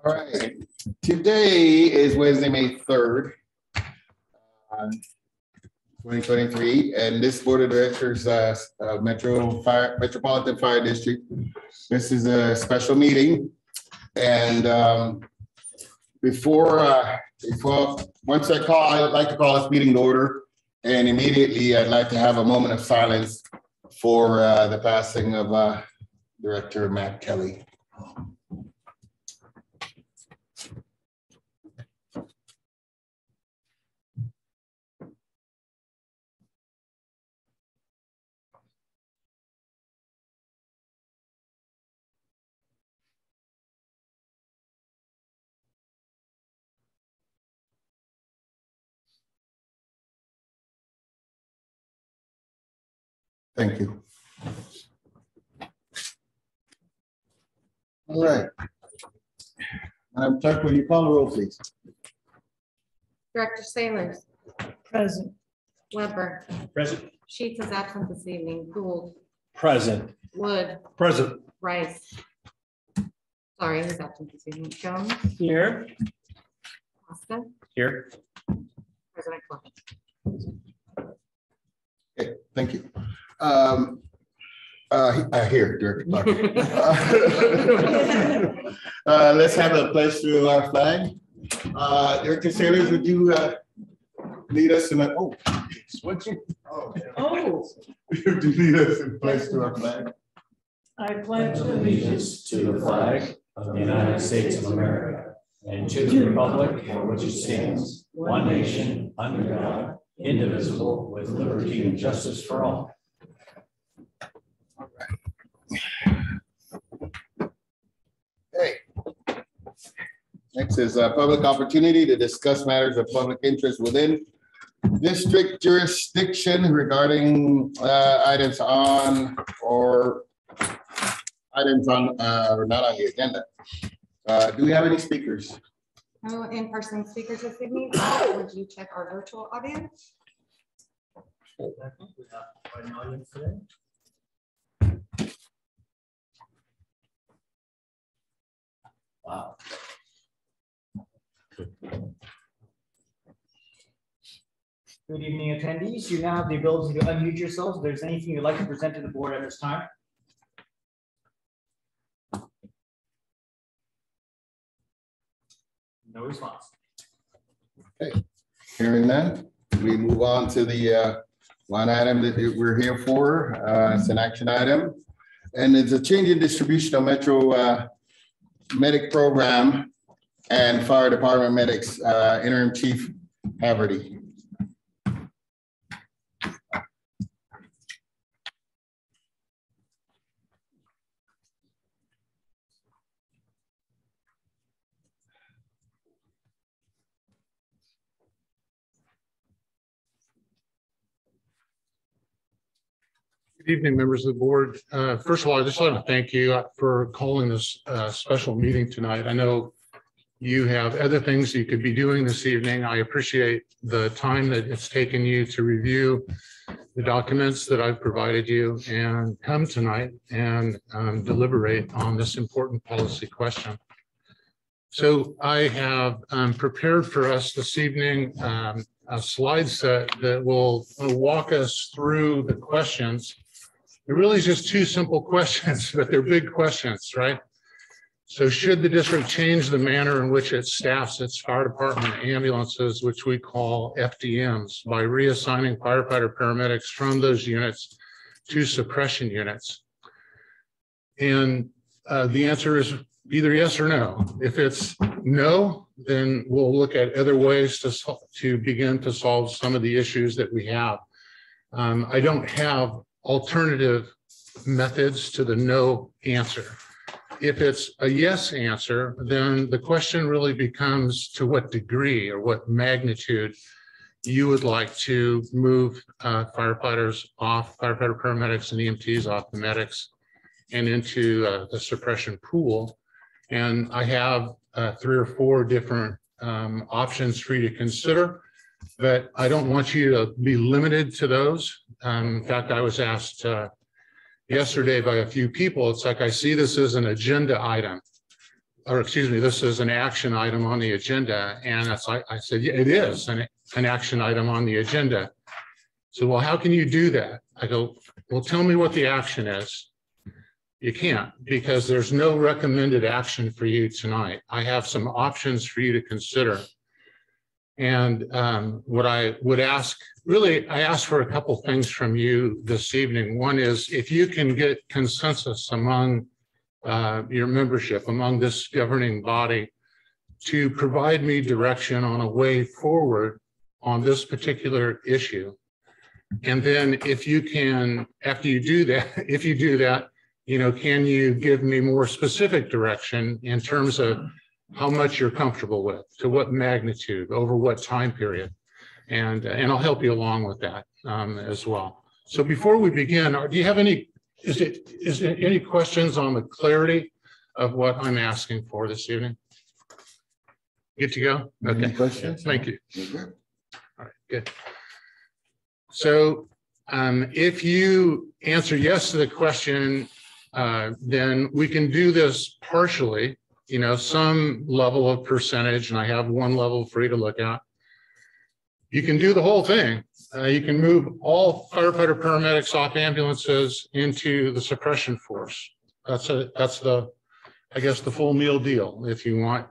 All right, today is Wednesday, May 3rd, 2023, and this Board of Directors, Metropolitan Fire District, this is a special meeting. And once I'd like to call this meeting to order, and immediately I'd like to have a moment of silence for the passing of Director Matt Kelly. Thank you. All right. Madam Clerk, will you call the roll, please? Director Sailors. Present. Weber. Present. Sheets is absent this evening. Gould. Present. Wood. Present. Rice. Sorry, he's absent this evening. Jones. Here. Costa. Here. President Clement. Okay, thank you. Here, Director Clark. Let's have a pledge to our flag. Director Sailors, would you lead us in a switching? Oh. Would you lead us in pledge to our flag? I pledge allegiance to the flag of the United States of America and to the republic for which it stands, one nation, under God, indivisible, with liberty and justice for all. Okay. Next is a public opportunity to discuss matters of public interest within district jurisdiction regarding items on or not on the agenda. Do we have any speakers? No in-person speakers this evening. Would you check our virtual audience? Wow. Good evening, attendees. You now have the ability to unmute yourselves. If there's anything you'd like to present to the board at this time. No response. Okay, hearing none, we move on to the line item that we're here for. It's an action item, and it's a change in distribution of Metro Medic Program and Fire Department Medics, Interim Chief Haverty. Good evening, members of the board. First of all, I just want to thank you for calling this special meeting tonight. I know you have other things you could be doing this evening. I appreciate the time that it's taken you to review the documents that I've provided you and come tonight and deliberate on this important policy question. So I have prepared for us this evening a slide set that will walk us through the questions. It really is just two simple questions, but they're big questions, right? So should the district change the manner in which it staffs its fire department ambulances, which we call FDMs, by reassigning firefighter paramedics from those units to suppression units? And the answer is either yes or no. If it's no, then we'll look at other ways to begin to solve some of the issues that we have. I don't have alternative methods to the no answer. If it's a yes answer, then the question really becomes to what degree or what magnitude you would like to move firefighters off, firefighter paramedics and EMTs off the medics and into the suppression pool. And I have 3 or 4 different options for you to consider, but I don't want you to be limited to those. In fact, I was asked yesterday by a few people. It's like, I see this as an agenda item, or excuse me, this is an action item on the agenda. And that's like, I said, yeah, it is an action item on the agenda. So, well, how can you do that? I go, well, tell me what the action is. You can't, because there's no recommended action for you tonight. I have some options for you to consider. And what I would ask, really, I asked for a couple things from you this evening. One is if you can get consensus among your membership, among this governing body, to provide me direction on a way forward on this particular issue. And then if you can, after you do that, if you do that, you know, can you give me more specific direction in terms of how much you're comfortable with, to what magnitude, over what time period? And I'll help you along with that as well. So before we begin, do you have any, is there any questions on the clarity of what I'm asking for this evening? Good to go? Okay. Any questions? Thank you. Okay. All right, good. So if you answer yes to the question, then we can do this partially, you know, some level of percentage, and I have one level for you to look at. You can do the whole thing. You can move all firefighter paramedics off ambulances into the suppression force. That's the, I guess, the full meal deal if you want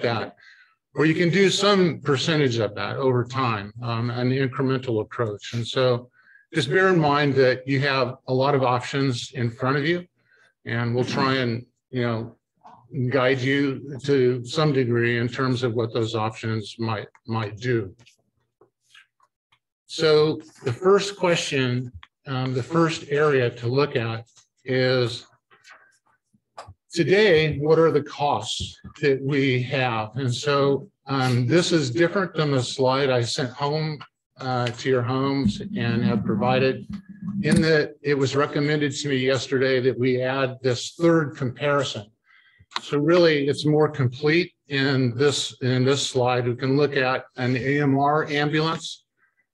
that. Or you can do some percentage of that over time, an incremental approach. And so just bear in mind that you have a lot of options in front of you, and we'll try and, you know, guide you to some degree in terms of what those options might do. So the first question, the first area to look at is, today, what are the costs that we have? And so this is different than the slide I sent home to your homes and have provided, in that it was recommended to me yesterday that we add this third comparison. So really, it's more complete in this slide. We can look at an AMR ambulance,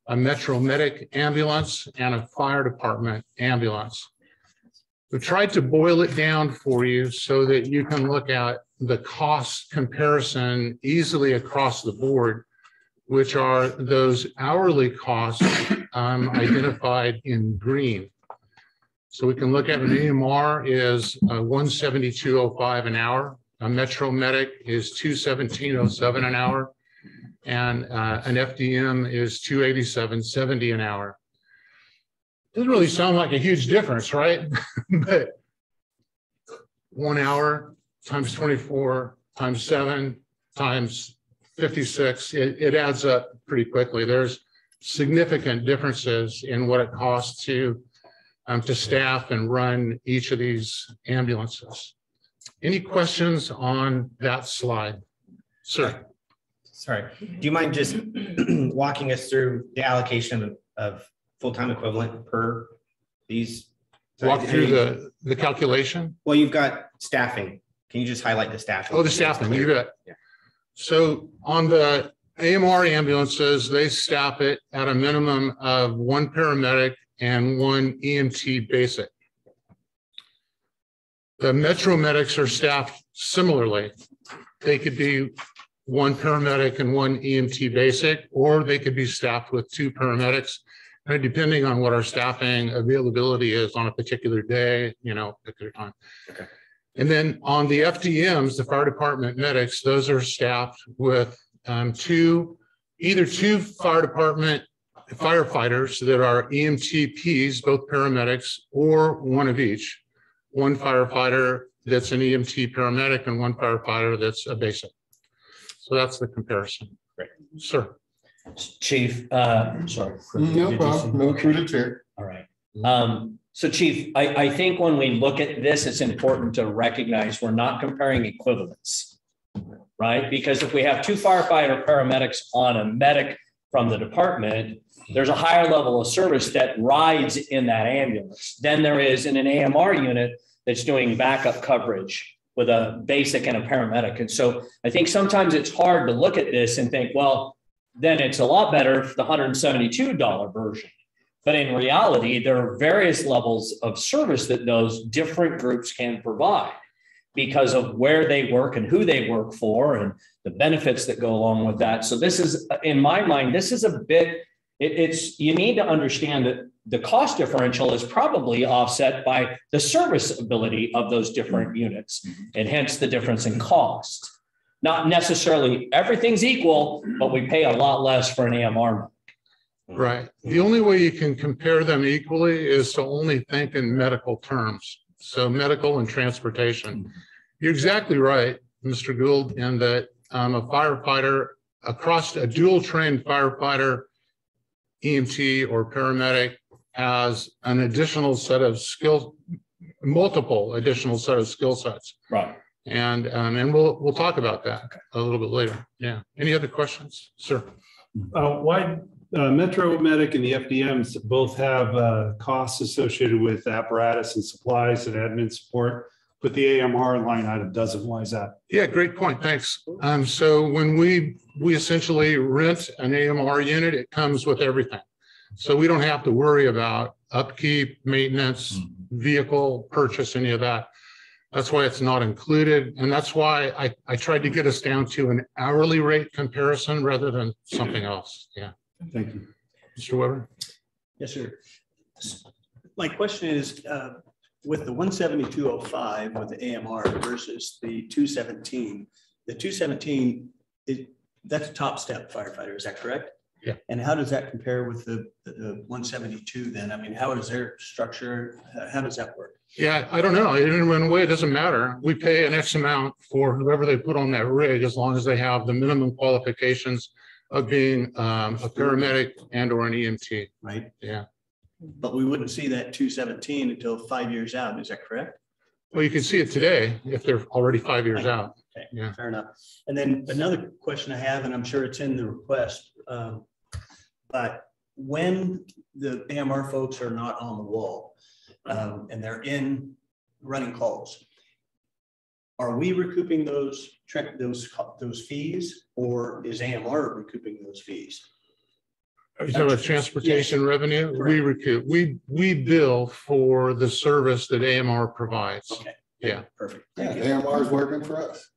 a Metro Medic ambulance, and a fire department ambulance. We tried to boil it down for you so that you can look at the cost comparison easily across the board, which are those hourly costs identified in green. So we can look at an AMR is $172.05 an hour. A Metro Medic is $217.07 an hour. And an FDM is $287.70 an hour. Doesn't really sound like a huge difference, right? But 1 hour times 24 times 7 times 56, it adds up pretty quickly. There's significant differences in what it costs to staff and run each of these ambulances. Any questions on that slide? Sir. Sorry, do you mind just walking us through the allocation of full-time equivalent per these? Walk through the calculation? Well, you've got staffing. Can you just highlight the staffing? Oh, the staffing, you bet. Yeah. So on the AMR ambulances, they staff it at a minimum of 1 paramedic and 1 EMT basic. The Metro Medics are staffed similarly. They could be 1 paramedic and 1 EMT basic, or they could be staffed with 2 paramedics, depending on what our staffing availability is on a particular day, you know, particular time. Okay. And then on the FDMs, the fire department medics, those are staffed with either 2 fire department firefighters that are EMTPs, both paramedics, or 1 of each. 1 firefighter that's an EMT paramedic and 1 firefighter that's a basic. So that's the comparison. Great. Sir. Chief, sorry. No problem, no through the chair. All right. So Chief, I think when we look at this, it's important to recognize we're not comparing equivalents, right? Because if we have 2 firefighter paramedics on a medic from the department, there's a higher level of service that rides in that ambulance than there is in an AMR unit that's doing backup coverage with a basic and a paramedic. And so I think sometimes it's hard to look at this and think, well, then it's a lot better for the $172 version. But in reality, there are various levels of service that those different groups can provide because of where they work and who they work for and the benefits that go along with that. So this is, in my mind, this is a bit, you need to understand that the cost differential is probably offset by the serviceability of those different units, and hence the difference in cost. Not necessarily everything's equal, but we pay a lot less for an AMR. Right. The only way you can compare them equally is to only think in medical terms. So medical and transportation. You're exactly right, Mr. Gould, in that a firefighter across a dual trained firefighter, EMT or paramedic has an additional set of skills, multiple additional set of skill sets. Right. And we'll talk about that a little bit later. Yeah. Any other questions, sir? Why Metro Medic and the FDMs both have costs associated with apparatus and supplies and admin support, but the AMR line item doesn't? Why is that? Yeah, great point. Thanks. So when we essentially rent an AMR unit, it comes with everything. So we don't have to worry about upkeep, maintenance, vehicle purchase, any of that. That's why it's not included. And that's why I tried to get us down to an hourly rate comparison rather than something else. Yeah. Thank you. Mr. Weber? Yes, sir. My question is, with the 17205 with the AMR versus the 217, the 217, that's a top step firefighter, is that correct? Yeah. And how does that compare with the 172 then? I mean, how is their structure? How does that work? Yeah, I don't know. In a way, it doesn't matter. We pay an X amount for whoever they put on that rig, as long as they have the minimum qualifications of being a paramedic and or an EMT. Right. Yeah. But we wouldn't see that 217 until 5 years out. Is that correct? Well, you can see it today if they're already 5 years out. Okay, Yeah. fair enough. And then another question I have, and I'm sure it's in the request, but when the AMR folks are not on the wall and they're in running calls, are we recouping those fees, or is AMR recouping those fees? Are you talking about transportation Yes. revenue? Correct. We recoup. We bill for the service that AMR provides. Okay. Yeah. Perfect. Yeah, Thank you. AMR is working for us.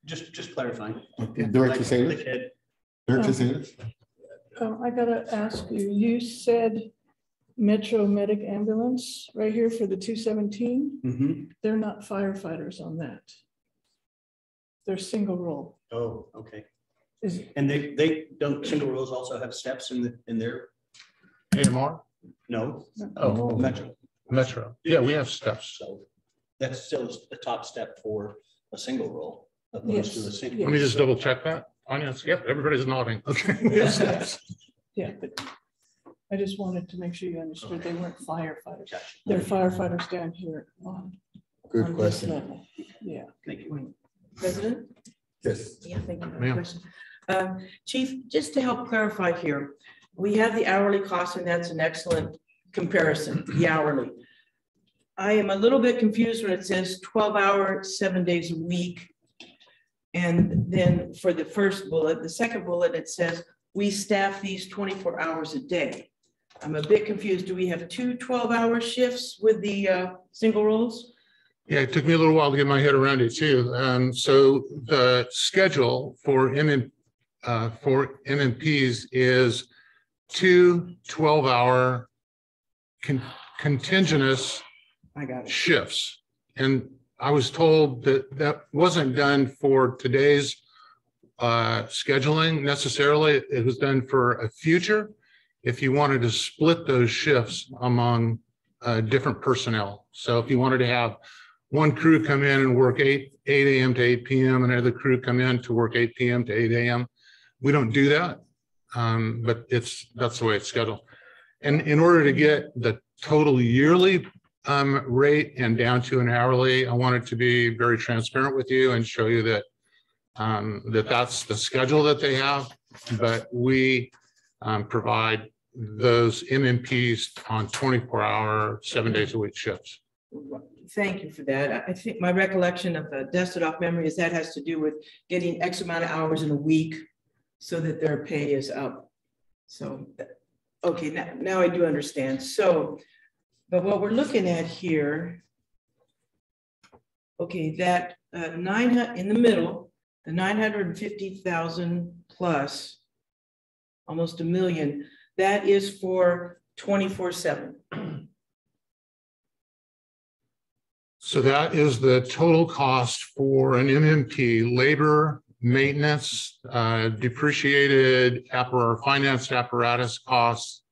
Just clarifying. Director Salas? Director Salas? I gotta ask you, you said Metro Medic Ambulance right here for the 217. Mhm. They're not firefighters on that. They're single role. Oh, okay. Is, And they don't, single rows also have steps in their, AMR? no? Oh, Metro. Metro. Yeah, we have steps. So that's still a top step for a single roll opposed to a Yes, single. Let me just double check that. Audience, yep, everybody's nodding. Okay. We have steps. yeah, but I just wanted to make sure you understood they weren't firefighters. They're firefighters down here on Good this question. level. Yeah. Thank you. President? Yes. Yeah, thank you for the Ma'am. question. Chief, just to help clarify here, we have the hourly cost, and that's an excellent comparison, the hourly. I am a little bit confused when it says 12-hour, 7 days a week. And then for the first bullet, the second bullet, it says, we staff these 24 hours a day. I'm a bit confused. Do we have two 12-hour shifts with the single roles? Yeah, it took me a little while to get my head around it too. So the schedule for MMPs is 2 12-hour continuous I got it. shifts. And I was told that that wasn't done for today's scheduling necessarily. It was done for a future, if you wanted to split those shifts among different personnel. So if you wanted to have one crew come in and work 8 a.m. to 8 p.m. and another crew come in to work 8 p.m. to 8 a.m. We don't do that, but that's the way it's scheduled. And in order to get the total yearly rate and down to an hourly, I wanted to be very transparent with you and show you that that's the schedule that they have, but we provide those MMPs on 24-hour, 7 days a week shifts. Thank you for that. I think my recollection of the dusted off memory is that has to do with getting X amount of hours in a week so that their pay is up. So Okay, now I do understand. So, but what we're looking at here, okay, that 900 in the middle, the 950,000 plus almost $1 million, that is for 24/7. So that is the total cost for an MMP, labor, maintenance, depreciated financed apparatus costs,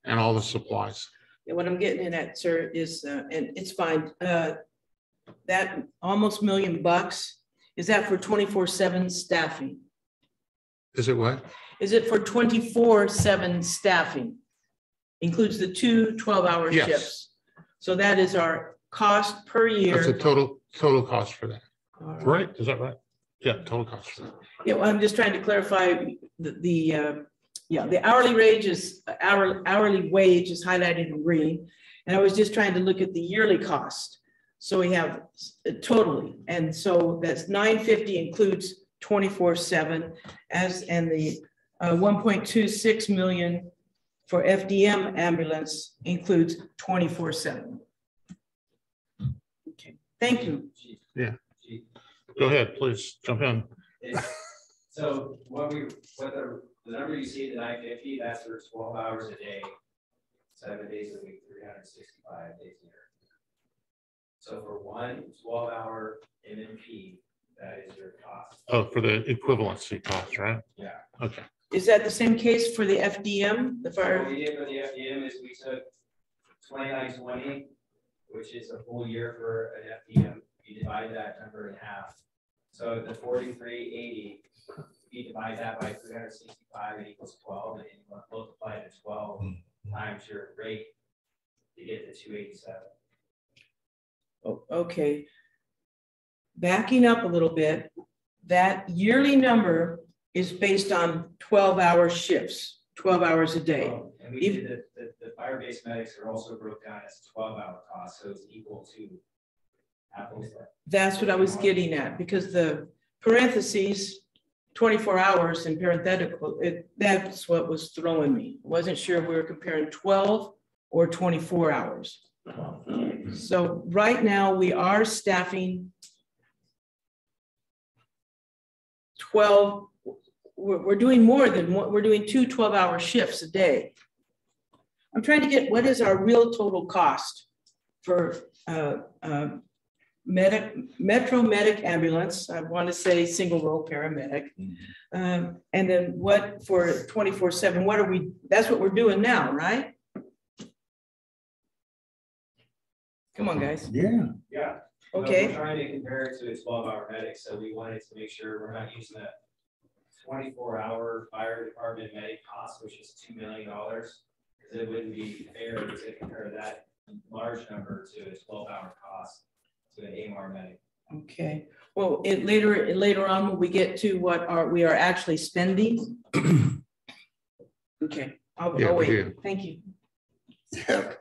and all the supplies. Yeah, what I'm getting at, sir, is, and it's fine, that almost $1 million, is that for 24/7 staffing? Is it what? Is it for 24/7 staffing? Includes the 2 12-hour Yes. shifts. So that is our cost per year. That's a total cost for that. All right. Right? Is that right? Yeah, total cost for that. Yeah, well, I'm just trying to clarify the hourly wage is hourly wage is highlighted in green. And I was just trying to look at the yearly cost. So we have totally, and so that's 950 includes 24/7 and the 1.26 million for FDM ambulance includes 24/7. Okay, thank you. Yeah. Go ahead, please jump in. So the number you see, the 950, that's for 12 hours a day, 7 days a week, 365 days a year. So for one 12-hour MMP, that is your cost. Oh, for the equivalency cost, right? Yeah. Okay. Is that the same case for the FDM, the fire? What we did for the FDM is we took 2920, which is a full year for an FDM. You divide that number in half. So the 4380, you divide that by 365, it equals 12, and you multiply it to 12 times your rate to get to 287. Oh, okay. Backing up a little bit, that yearly number is based on 12-hour shifts, 12 hours a day. Oh, and we did the fire-based medics are also broke down as 12-hour costs, so it's equal to apples. That's what I was getting at, because the parentheses, 24 hours in parenthetical, that's what was throwing me. Wasn't sure if we were comparing 12 or 24 hours. So right now we are staffing 12. We're doing more than what we're doing, 2 12-hour shifts a day. I'm trying to get what is our real total cost for Metro Medic ambulance. I want to say single role paramedic. And then what for 24/7, what are we, that's what we're doing now, right? Come on, guys. Yeah. Yeah. Okay. We're trying to compare it to a 12-hour medic, so we wanted to make sure we're not using that 24-hour fire department medic cost, which is $2 million, because it wouldn't be fair to compare that large number to a 12-hour cost to an AMR medic. Okay. Well, later on, when we get to what we are actually spending. Okay. I'll wait. Yeah. Thank you. Yeah.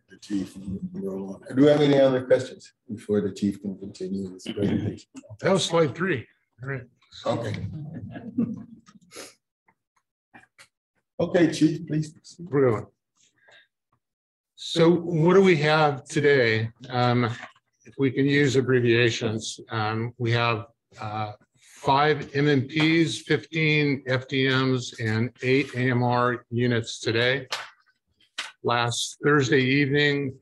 The chief. Do we have any other questions before the chief can continue his presentation? That was slide 3. All right. Okay. Okay, chief, please. Really. So what do we have today? If we can use abbreviations, we have 5 MMPs, 15 FDMs, and 8 AMR units today. Last Thursday evening,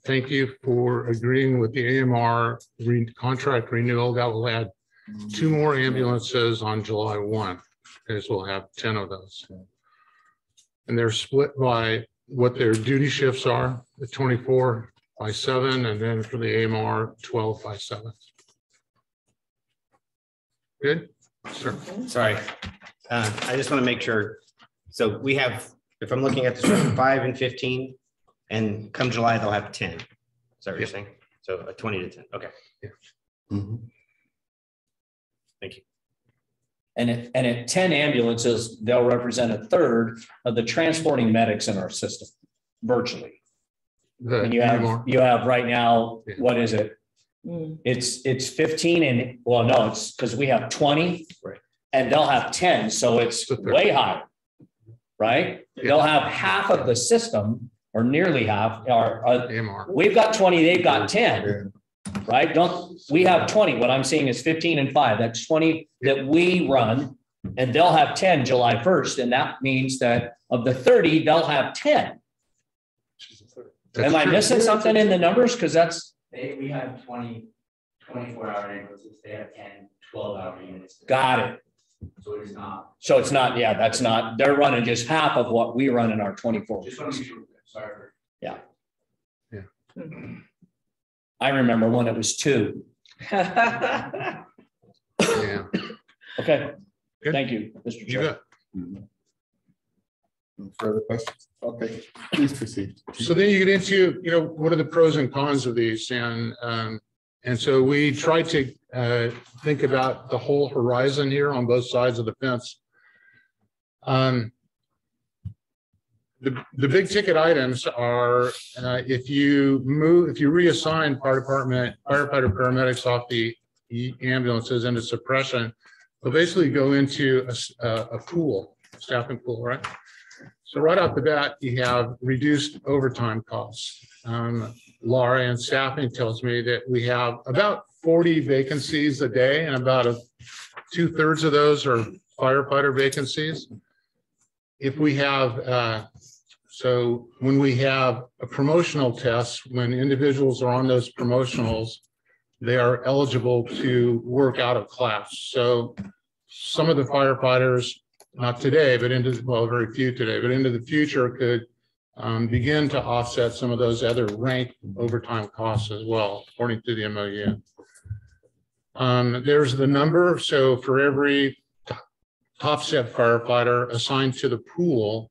thank you for agreeing with the AMR contract renewal. That will add 2 more ambulances on July 1, because we'll have 10 of those. And they're split by what their duty shifts are, the 24/7, and then for the AMR, 12/7. Good, sir. Sorry. I just want to make sure. So we have, if I'm looking at this, 5 and 15, and come July, they'll have 10. Is that what you're saying? So a 20 to 10. Okay. Yeah. Mm-hmm. Thank you. And at 10 ambulances, they'll represent a third of the transporting medics in our system, virtually. And you have right now, what is it? It's 15 and, well, no, it's because we have 20, right, and they'll have 10, so it's way higher. right? They'll have half of the system or nearly half are, AMR. we've got 20, they've got 10, right? We have 20. What I'm seeing is 15 and 5. That's 20 that we run, and they'll have 10 July 1st. And that means that of the 30, they'll have 10. Am I missing something in the numbers? Because that's. We have 24-hour ambulances. They have 10, 12-hour units. Got it. So it is not. So it's not, yeah, that's not, they're running just half of what we run in our 24. Just want to be sure. Sorry for. Yeah. Yeah. I remember when it was 2. Yeah. Okay. Good. Thank you, Mr. You Chair. bet. Further questions? Okay, please proceed. So then you get into, what are the pros and cons of these? And so we try to think about the whole horizon here on both sides of the fence. The big ticket items are if you reassign fire department, firefighter paramedics off the ambulances into suppression, they'll basically go into a pool, staffing pool, right? So right off the bat, you have reduced overtime costs. Laura and staffing tells me that we have about 40 vacancies a day, and about 2/3 of those are firefighter vacancies. If we have, so when we have a promotional test, when individuals are on those promotionals, they are eligible to work out of class. So some of the firefighters, not today, but very few today, but into the future could begin to offset some of those other rank overtime costs as well, according to the MOU. There's the number. So for every top set firefighter assigned to the pool,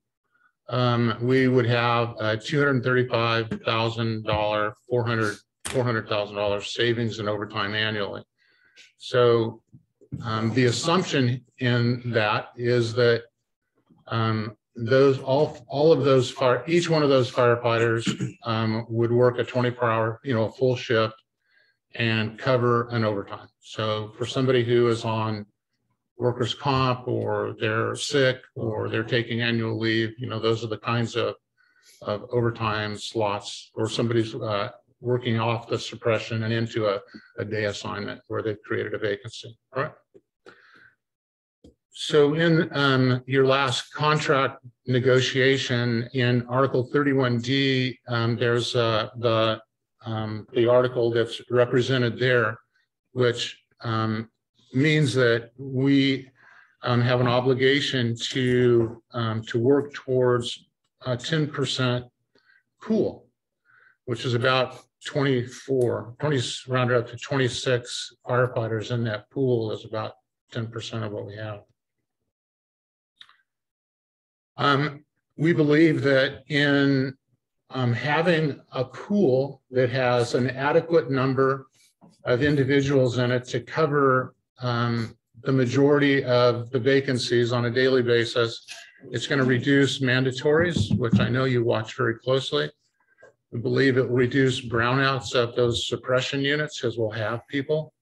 we would have a $235,000, $400,000 savings in overtime annually. So the assumption in that is that each one of those firefighters would work a 24-hour, full shift and cover an overtime. So for somebody who is on workers' comp, or they're sick, or they're taking annual leave, those are the kinds of overtime slots, or somebody's working off the suppression and into a day assignment where they've created a vacancy. All right. So in your last contract negotiation in Article 31D, there's the article that's represented there, which means that we have an obligation to work towards a 10% pool, which is about 24, rounded up to 26 firefighters in that pool is about 10% of what we have. We believe that in having a pool that has an adequate number of individuals in it to cover the majority of the vacancies on a daily basis, it's going to reduce mandatories, which I know you watch very closely. We believe it will reduce brownouts of those suppression units, because we'll have people.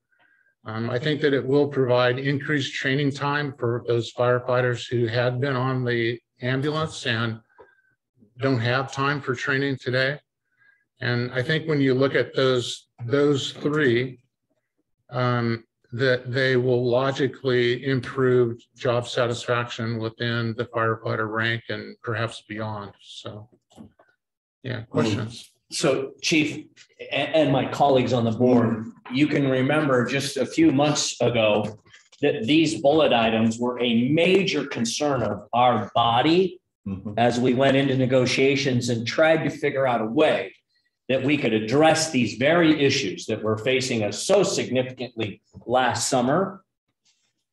I think that it will provide increased training time for those firefighters who had been on the ambulance and don't have time for training today. And I think when you look at those three, that they will logically improve job satisfaction within the firefighter rank and perhaps beyond. So, yeah, questions? So, Chief, and my colleagues on the board, you can remember just a few months ago that these bullet items were a major concern of our body as we went into negotiations and tried to figure out a way that we could address these very issues that were facing us so significantly last summer,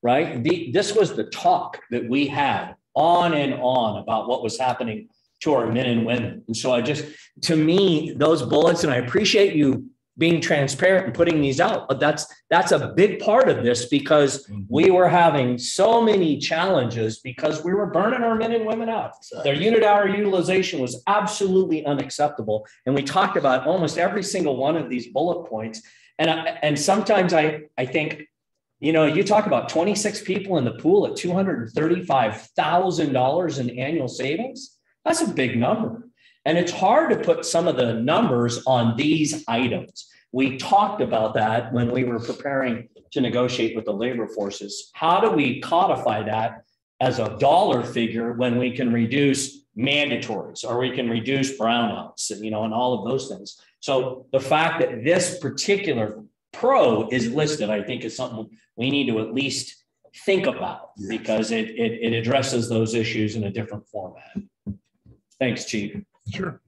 right? This was the talk that we had on and on about what was happening to our men and women. And so to me, those bullets, and I appreciate you being transparent and putting these out, but that's a big part of this, because we were having so many challenges because we were burning our men and women out. Their unit hour utilization was absolutely unacceptable. And we talked about almost every single one of these bullet points. And sometimes I think You know, you talk about 26 people in the pool at $235,000 in annual savings. That's a big number. And it's hard to put some of the numbers on these items. We talked about that when we were preparing to negotiate with the labor forces. How do we codify that as a dollar figure when we can reduce mandatories or we can reduce brownouts, you know, and all of those things? So the fact that this particular pro is listed, I think is something we need to at least think about because it addresses those issues in a different format. Thanks, Chief. Sure.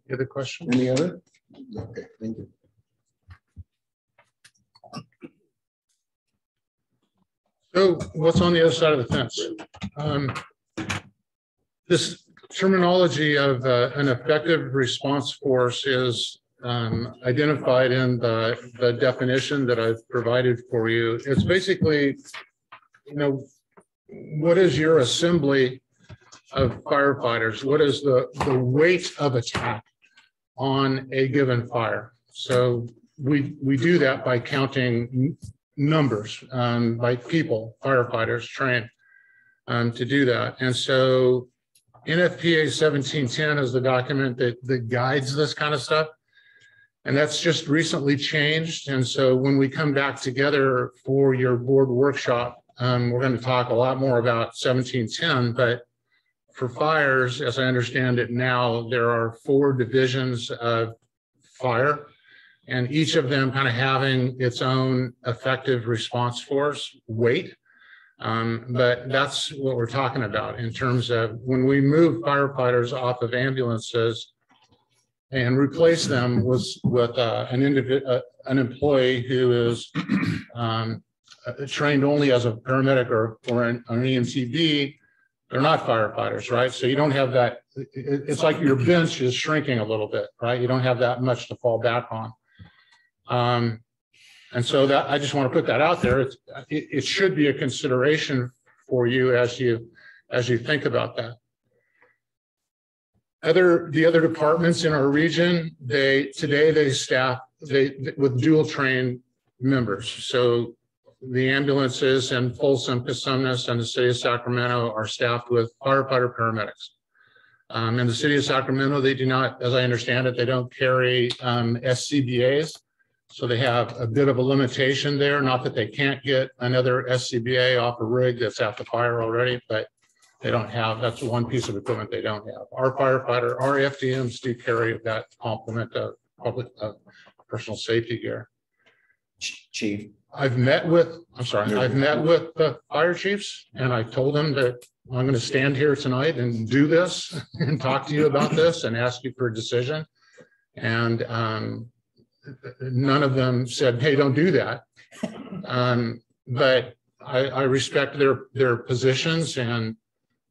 Any other question? Any other? Okay, thank you. So what's on the other side of the fence? This terminology of an effective response force is identified in the definition that I've provided for you. It's basically, you know, what is your assembly of firefighters? What is the weight of attack on a given fire? So we do that by counting numbers, by people, firefighters trained to do that. And so NFPA 1710 is the document that guides this kind of stuff. And that's just recently changed. And so when we come back together for your board workshop, we're going to talk a lot more about 1710, but for fires, as I understand it now, there are 4 divisions of fire, and each of them kind of having its own effective response force weight. But that's what we're talking about in terms of when we move firefighters off of ambulances and replace them with an employee who is trained only as a paramedic or an EMTB. They're not firefighters, right? So you don't have that. It's like your bench is shrinking a little bit, right? You don't have that much to fall back on. And so that I just want to put that out there. It should be a consideration for you as you think about that. The other departments in our region, they staff with dual trained members. So the ambulances in Folsom, Cosumnes, and the city of Sacramento are staffed with firefighter paramedics. In the city of Sacramento, they do not, as I understand it, they don't carry SCBAs. So they have a bit of a limitation there. Not that they can't get another SCBA off a rig that's at the fire already, but they don't have, that's one piece of equipment they don't have. Our FDMs do carry that complement of personal safety gear. Chief. I've met with the fire chiefs, and I told them that I'm going to stand here tonight and do this and talk to you about this and ask you for a decision. And none of them said, hey, don't do that. But I respect their positions, and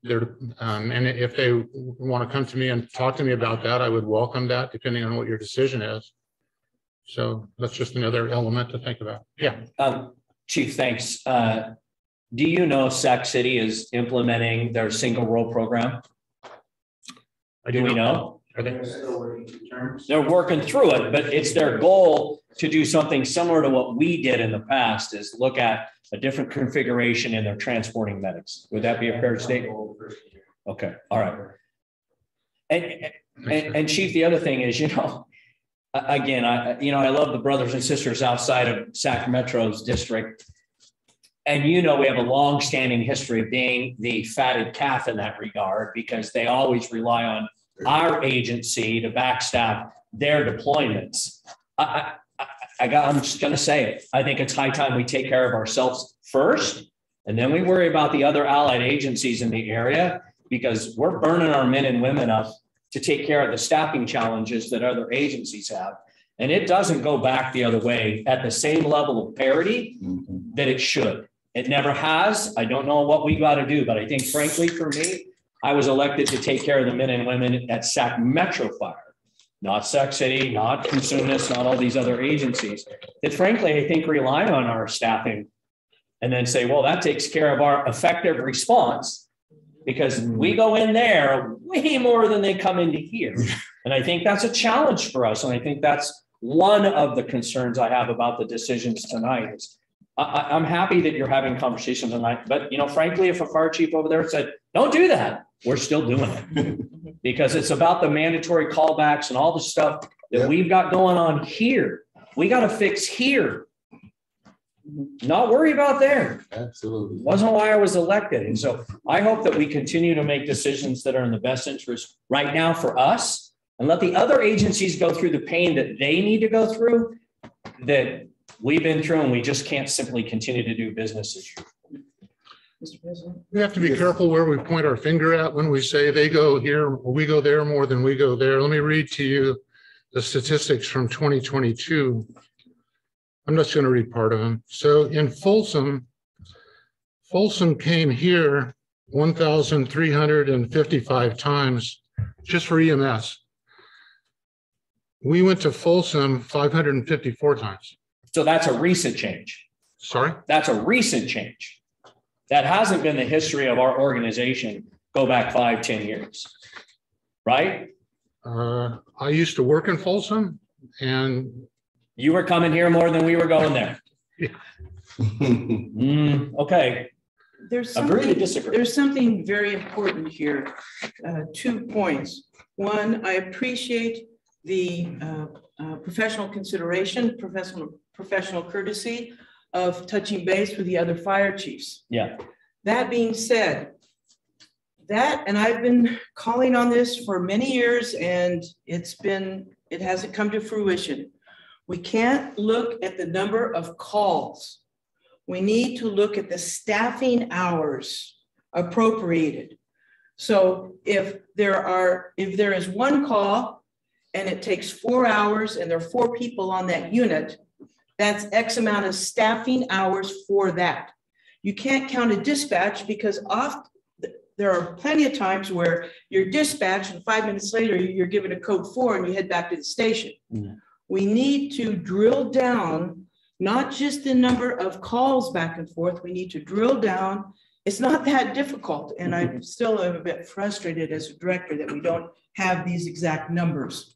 and if they want to come to me and talk to me about that, I would welcome that, depending on what your decision is. So that's just another element to think about. Yeah. Chief, thanks. Do you know if Sac City is implementing their single role program? Do we know? Are they? They're working through it, but it's their goal to do something similar to what we did in the past, is look at a different configuration in their transporting medics. Would that be a fair statement? Okay. All right. And Chief, the other thing is, you know, again, I love the brothers and sisters outside of Sac Metro's district. And, you know, we have a long-standing history of being the fatted calf in that regard, because they always rely on our agency to backstop their deployments. I'm just going to say it. I think it's high time we take care of ourselves first, and then we worry about the other allied agencies in the area, because we're burning our men and women up to take care of the staffing challenges that other agencies have. And it doesn't go back the other way at the same level of parity that it should. It never has. I don't know what we got to do, but I think, frankly, for me, I was elected to take care of the men and women at Sac Metro Fire, not Sac City, not Cosumnes, not all these other agencies that, frankly, I think rely on our staffing, and then say, well, that takes care of our effective response, because we go in there way more than they come into here. And I think that's a challenge for us. And I think that's one of the concerns I have about the decisions tonight, is I'm happy that you're having conversations tonight, but you know, frankly, if a fire chief over there said, don't do that, we're still doing it. Because it's about the mandatory callbacks and all the stuff that we've got going on here. We got to fix here. Not worry about there. Absolutely. Wasn't why I was elected. And so I hope that we continue to make decisions that are in the best interest right now for us, and let the other agencies go through the pain that they need to go through, that we've been through, and we just can't simply continue to do business as usual. Mr. President. We have to be careful where we point our finger at when we say they go here, or we go there more than we go there. Let me read to you the statistics from 2022. I'm just going to read part of them. So in Folsom came here 1,355 times just for EMS. We went to Folsom 554 times. So that's a recent change. Sorry? That's a recent change. That hasn't been the history of our organization. Go back 5-10 years, right? I used to work in Folsom, and you were coming here more than we were going there. Okay. Agree to disagree. There's something very important here. 2 points. One, I appreciate the professional consideration, professional courtesy of touching base with the other fire chiefs. Yeah. That being said, and I've been calling on this for many years, and it hasn't come to fruition. We can't look at the number of calls. We need to look at the staffing hours appropriated. So if there is one call and it takes 4 hours and there are 4 people on that unit, that's X amount of staffing hours for that. You can't count a dispatch, because there are plenty of times where you're dispatched and 5 minutes later you're given a code 4 and you head back to the station. Mm-hmm. We need to drill down, not just the number of calls back and forth. We need to drill down. It's not that difficult. And I still am a bit frustrated as a director that we don't have these exact numbers.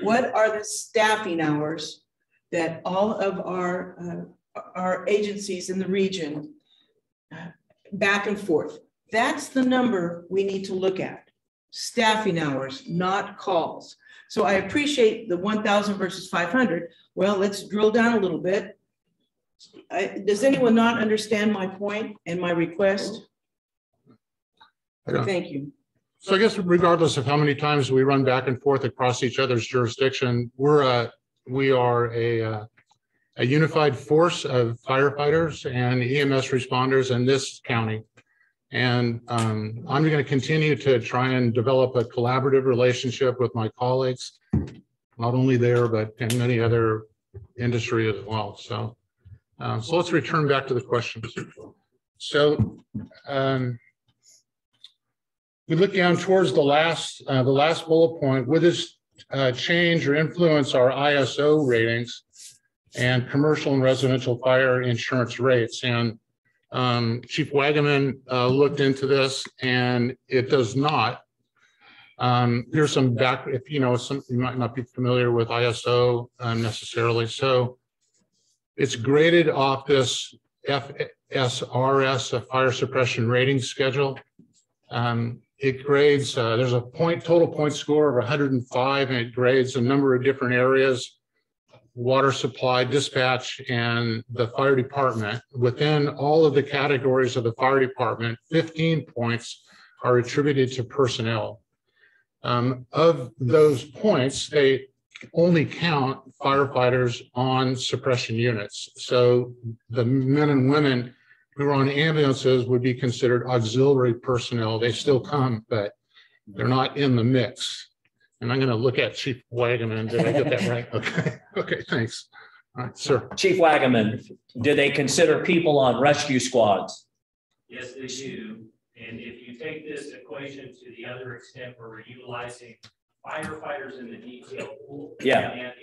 What are the staffing hours that all of our agencies in the region back and forth? That's the number we need to look at. Staffing hours, not calls. So I appreciate the 1,000 versus 500. Well, let's drill down a little bit. Does anyone not understand my point and my request? Thank you. So I guess regardless of how many times we run back and forth across each other's jurisdiction, we are a unified force of firefighters and EMS responders in this county. And I'm going to continue to try and develop a collaborative relationship with my colleagues, not only there, but in many other industry as well. So let's return back to the questions. So we look down towards the last bullet point. Would this change or influence our ISO ratings and commercial and residential fire insurance rates? And Chief Wagaman looked into this, and it does not. There's some if you might not be familiar with ISO necessarily. So it's graded off this FSRS, a fire suppression rating schedule. It grades, there's a total point score of 105, and it grades a number of different areas: water supply, dispatch, and the fire department. Within all of the categories of the fire department, 15 points are attributed to personnel. Of those points, they only count firefighters on suppression units. So the men and women who are on ambulances would be considered auxiliary personnel. They still come, but they're not in the mix. And I'm going to look at Chief Wagaman. Did I get that right? Okay. Okay, thanks. All right, sir. Chief Wagaman, do they consider people on rescue squads? Yes, they do. And if you take this equation to the other extent where we're utilizing firefighters in the detail pool. Yeah. And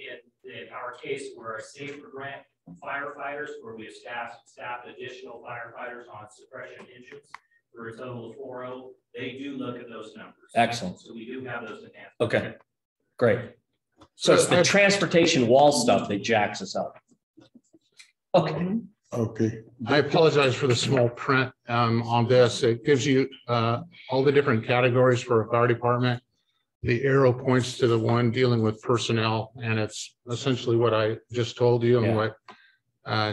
in our case, we're a safer grant firefighters where we have staffed additional firefighters on suppression engines for a total of 40. They do look at those numbers. Excellent. So we do have those enhancements. Okay, great. So it's the transportation wall stuff that jacks us up. Okay. Okay. I apologize for the small print on this. It gives you all the different categories for a fire department. The arrow points to the one dealing with personnel, and it's essentially what I just told you and what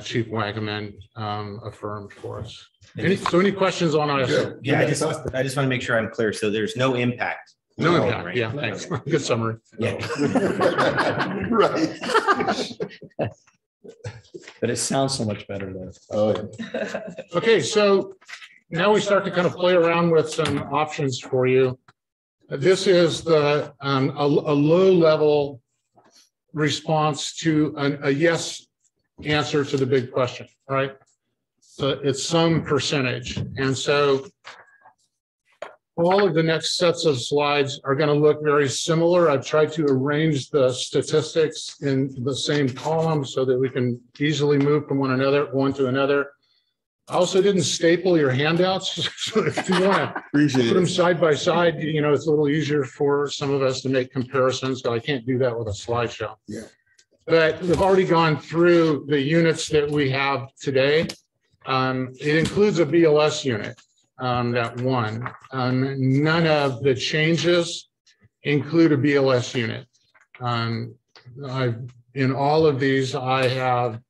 Chief Wagaman affirmed for us. Any questions on ISO? Yeah, I just want to make sure I'm clear. So there's no impact. No impact. Right? Yeah, thanks. Good summary. Yeah. Right. But it sounds so much better though. Oh, yeah. Okay, so now we start to kind of play around with some options for you. This is the a low level response to a yes answer to the big question, right? So it's some percentage. And so all of the next sets of slides are going to look very similar. I've tried to arrange the statistics in the same column so that we can easily move from one to another. I also didn't staple your handouts. So if you want to put them side by side, you know, it's a little easier for some of us to make comparisons. So I can't do that with a slideshow. Yeah. But we've already gone through the units that we have today. It includes a BLS unit, that one. None of the changes include a BLS unit. In all of these, I have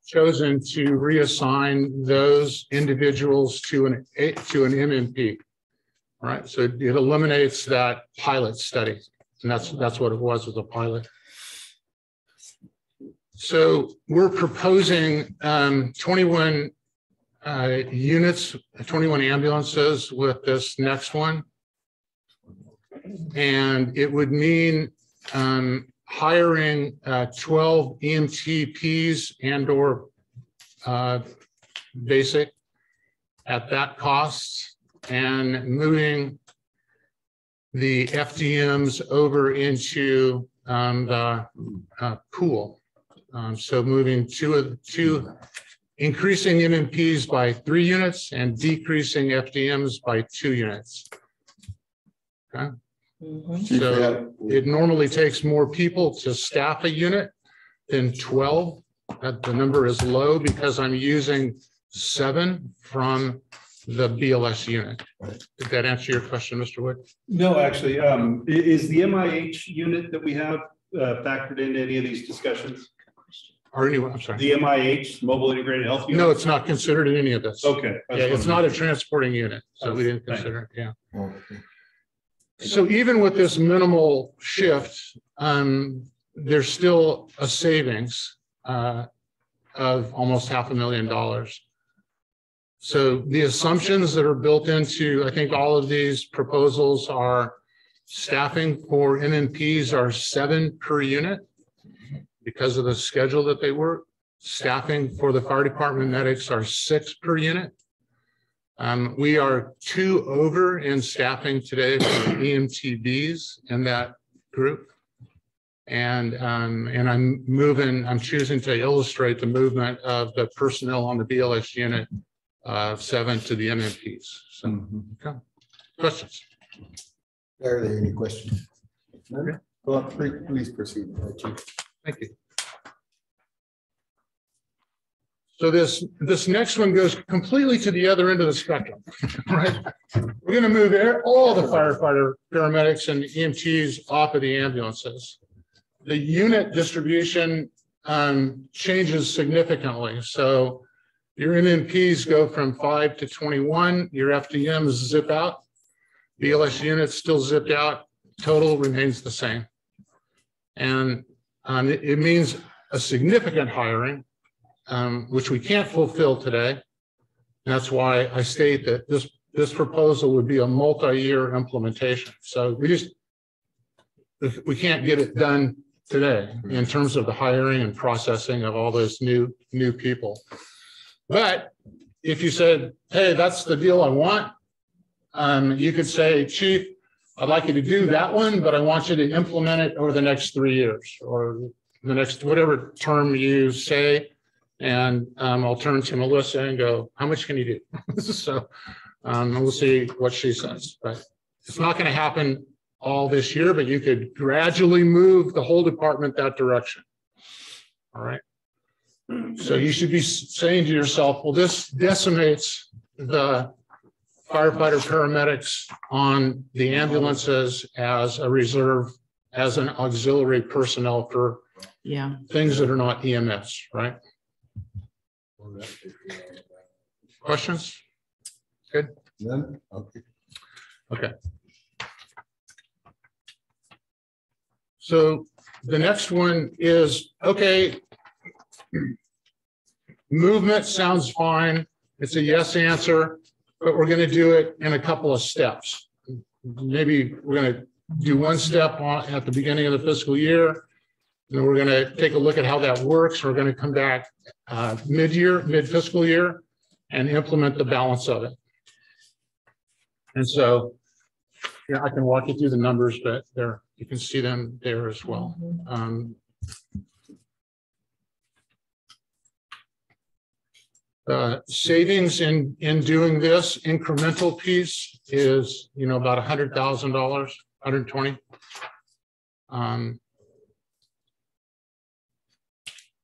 chosen to reassign those individuals to an MMP. All right, so it eliminates that pilot study, and that's what it was a pilot. So we're proposing 21 units, 21 ambulances with this next one. And it would mean hiring 12 EMTPs and or basic at that cost, and moving the FDMs over into the pool. So moving increasing MMPs by 3 units and decreasing FDMs by 2 units. Okay. So it normally takes more people to staff a unit than 12. The number is low because I'm using 7 from the BLS unit. Did that answer your question, Mr. Wood? No, actually, is the MIH unit that we have factored into any of these discussions? Or anyway, I'm sorry. The MIH, Mobile Integrated Health Unit? No, it's not considered in any of this. Okay. Yeah, it's not a transporting unit, so we didn't consider it. Yeah. Okay. So even with this minimal shift, there's still a savings of almost $500,000. So the assumptions that are built into, I think all of these proposals are staffing for MMPs are 7 per unit because of the schedule that they work. Staffing for the fire department medics are 6 per unit. We are 2 over in staffing today for EMTBs in that group. And I'm choosing to illustrate the movement of the personnel on the BLS unit 7 to the MMPs. So, okay. Questions? Are there any questions? No? Well, please proceed, Chief. Thank you. So this next one goes completely to the other end of the spectrum, right? We're going to move all the firefighter, paramedics, and EMTs off of the ambulances. The unit distribution changes significantly. So your MMPs go from 5 to 21. Your FDMs zip out. BLS units still zipped out. Total remains the same. And it means a significant hiring, which we can't fulfill today. And that's why I state that this proposal would be a multi-year implementation. So we can't get it done today in terms of the hiring and processing of all those new people. But if you said, hey, that's the deal I want, you could say, Chief, I'd like you to do that one, but I want you to implement it over the next 3 years or the next whatever term you say. And I'll turn to Melissa and go, how much can you do? So we'll see what she says. But it's not going to happen all this year, but you could gradually move the whole department that direction. All right. So you should be saying to yourself, well, this decimates the firefighter paramedics on the ambulances as a reserve, as an auxiliary personnel for Yeah. things that are not EMS, right? Questions? Good. None? Okay. Okay. So the next one is, okay, movement sounds fine. It's a yes answer, but we're going to do it in a couple of steps. Maybe we're going to do one step at the beginning of the fiscal year. And we're going to take a look at how that works. We're going to come back mid-year, mid-fiscal year, and implement the balance of it. And so, yeah, I can walk you through the numbers, but there you can see them there as well. Savings in doing this incremental piece is, about $100,000, 120.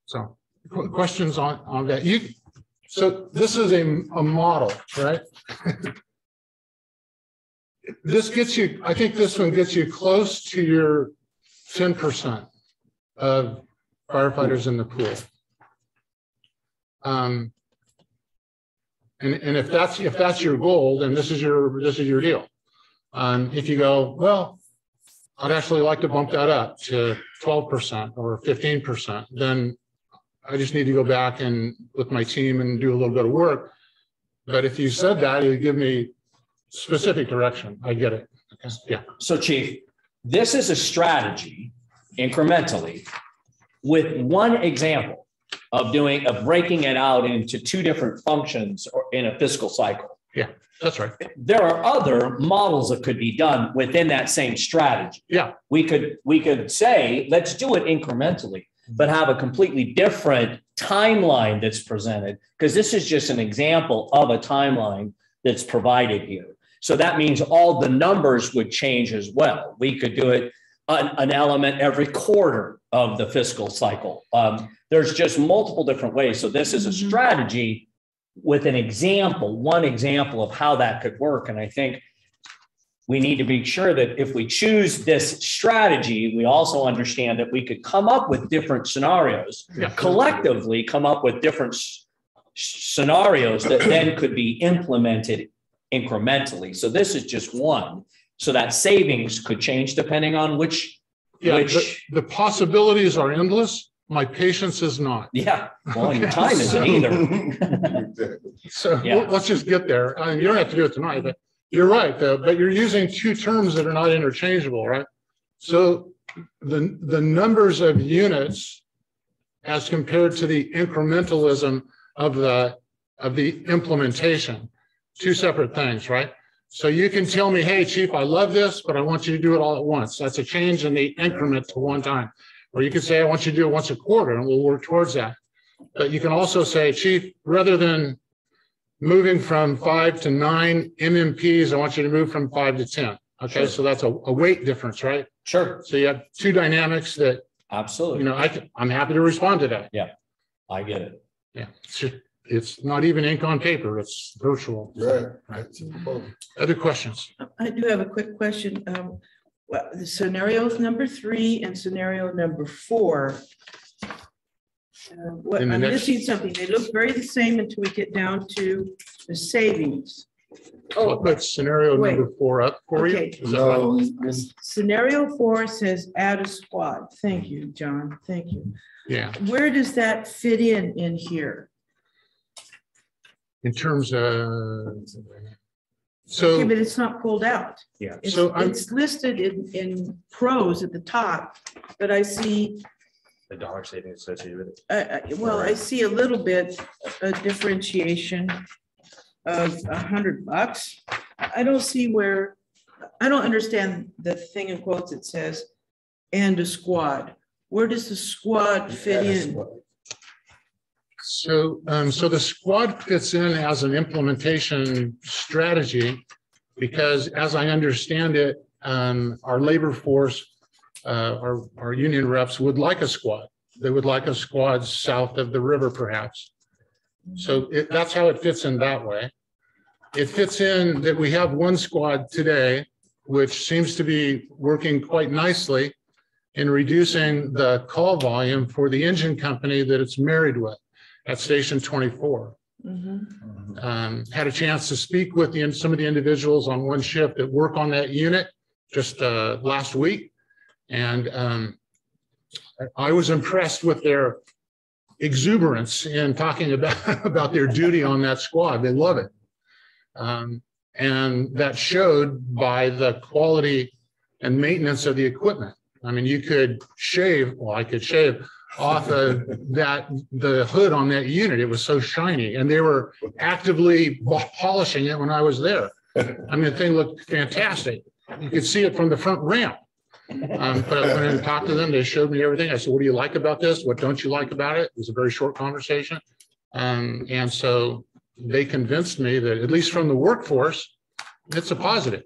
So questions on that? So this is a model, right? This gets you, I think this one gets you close to your 10% of firefighters in the pool. And if that's your goal, then this is your deal. If you go, well, I'd actually like to bump that up to 12% or 15%, then I just need to go back and with my team and do a little bit of work. But if you said that, you give me specific direction. I get it. Okay. Yeah. So Chief, this is a strategy incrementally with one example of breaking it out into two different functions or in a fiscal cycle. Yeah, that's right. There are other models that could be done within that same strategy. Yeah. We could say, let's do it incrementally, but have a completely different timeline that's presented, because this is just an example of a timeline that's provided here. So that means all the numbers would change as well. We could do it an element every quarter of the fiscal cycle. There's just multiple different ways. So this is a strategy with an example, one example of how that could work. And I think we need to be sure that if we choose this strategy, we also understand that we could come up with different scenarios, collectively come up with different scenarios that then could be implemented incrementally. So this is just one. So that savings could change depending on which. The possibilities are endless. My patience is not. Yeah. Well, your time isn't either. So let's just get there. I mean, you don't have to do it tonight, but you're right, though. But you're using two terms that are not interchangeable, right? So the numbers of units as compared to the incrementalism of the implementation, two separate things, right? So you can tell me, hey, Chief, I love this, but I want you to do it all at once. That's a change in the increment to one time. Or you can say, I want you to do it once a quarter, and we'll work towards that. But you can also say, Chief, rather than moving from 5 to 9 MMPs, I want you to move from 5 to 10. Okay, sure. So that's a weight difference, right? Sure. So you have two dynamics that, absolutely, I'm happy to respond to that. Yeah, I get it. Yeah, it's not even ink on paper, it's virtual. Right. Other questions? I do have a quick question. Well, the scenarios number 3 and scenario number 4. I'm missing something. They look very the same until we get down to the savings. I'll put scenario number 4 up for you. No. Scenario 4 says add a squad. Thank you, John. Thank you. Yeah. Where does that fit in here? In terms of, Okay, but it's not pulled out. Yeah. It's listed in pros at the top, but I see The dollar savings associated with it. well, I see a little bit of differentiation of $100. I don't see where, I don't understand the thing in quotes that says, and a squad. Where does the squad fit in? So the squad fits in as an implementation strategy because, as I understand it, our labor force, our union reps would like a squad. they would like a squad south of the river perhaps. So that's how it fits in that way. It fits in that we have one squad today, which seems to be working quite nicely in reducing the call volume for the engine company that it's married with at Station 24. Had a chance to speak with some of the individuals on one shift that work on that unit just last week. And I was impressed with their exuberance in talking about their duty on that squad. They love it. And that showed by the quality and maintenance of the equipment. I mean, you could shave, well, I could shave off of the hood on that unit. It was so shiny, and they were actively polishing it when I was there. I mean, the thing looked fantastic. You could see it from the front ramp. But I went in and talked to them. They showed me everything. I said, what do you like about this? What don't you like about it? It was a very short conversation. And so they convinced me that, at least from the workforce, it's a positive.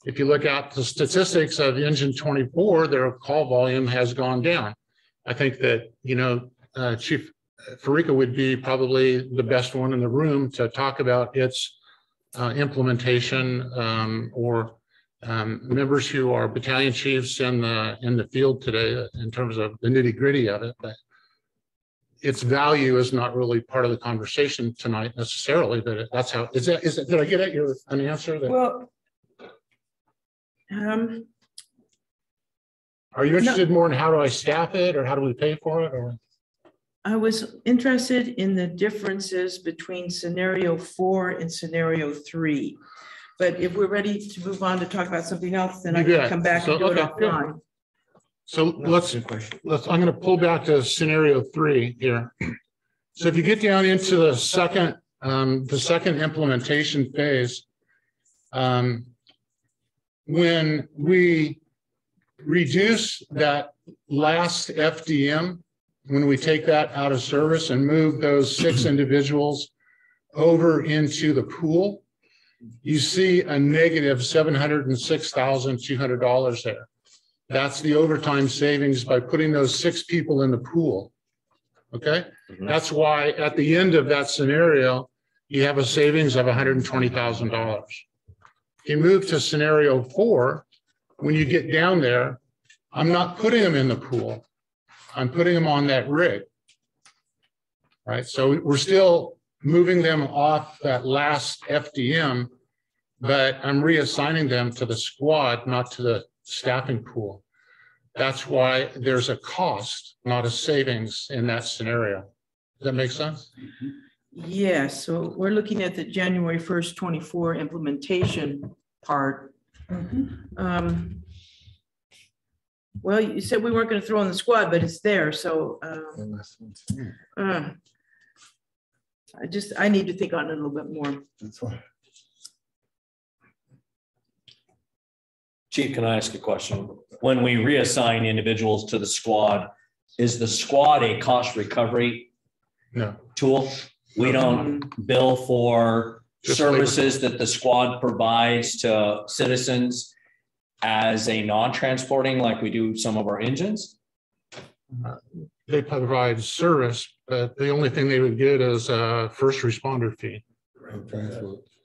If you look at the statistics of Engine 24, their call volume has gone down. I think that, Chief Farica would be probably the best one in the room to talk about its implementation, or members who are battalion chiefs in the field today in terms of the nitty-gritty of it. But its value is not really part of the conversation tonight necessarily, but that's how, did I get at an answer? Well, are you interested more in how do I staff it, or how do we pay for it? Or I was interested in the differences between scenario 4 and scenario 3. But if we're ready to move on to talk about something else, then I can come back and do it offline. So I'm going to pull back to scenario 3 here. So if you get down into the second implementation phase, when we reduce that last FDM, when we take that out of service and move those 6 individuals over into the pool, you see a negative $706,200 there. That's the overtime savings by putting those 6 people in the pool. Okay. That's why at the end of that scenario, you have a savings of $120,000. You move to scenario 4, when you get down there, I'm not putting them in the pool. I'm putting them on that rig. Right. So we're still moving them off that last FDM, but I'm reassigning them to the squad, not to the staffing pool. That's why there's a cost, not a savings in that scenario. Does that make sense? Yes, so we're looking at the January 1st, 24 implementation part. Well, you said we weren't going to throw in the squad, but it's there. So I need to think on it a little bit more. That's fine. Chief, can I ask a question? When we reassign individuals to the squad, is the squad a cost recovery tool? We don't bill for services that the squad provides to citizens as a non-transporting like we do some of our engines? They provide service, but the only thing they would get is a first responder fee.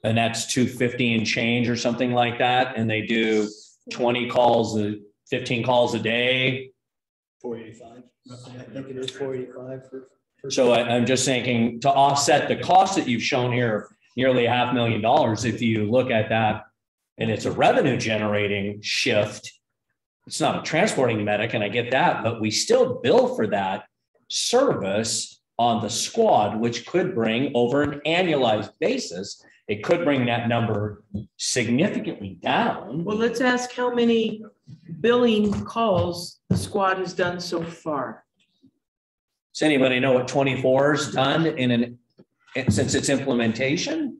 And that's $250 and change or something like that. And they do 20 calls, 15 calls a day. 485. I think it is 485 for So I'm just thinking, to offset the cost that you've shown here, nearly $500,000, if you look at that and it's a revenue generating shift, it's not a transporting medic, and I get that, but we still bill for that service on the squad, which could bring, over an annualized basis, it could bring that number significantly down. Well, let's ask how many billing calls the squad has done so far. Does anybody know what 24 has done since its implementation?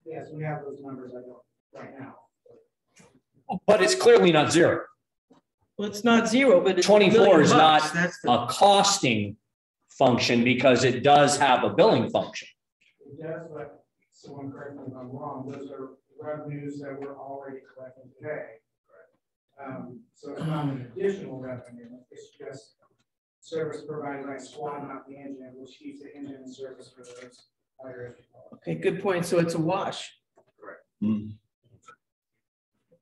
Yes, we have those numbers right now. But it's clearly not zero. Well, it's not zero, but it's 24 is not That's a costing function because it does have a billing function. It does, but someone correct me if I'm wrong, those are revenues that we're already collecting today. So it's not an additional revenue, it's just service provided by squad, not the engine, which keeps the engine in service for those fire. Okay, good point. So it's a wash. Correct.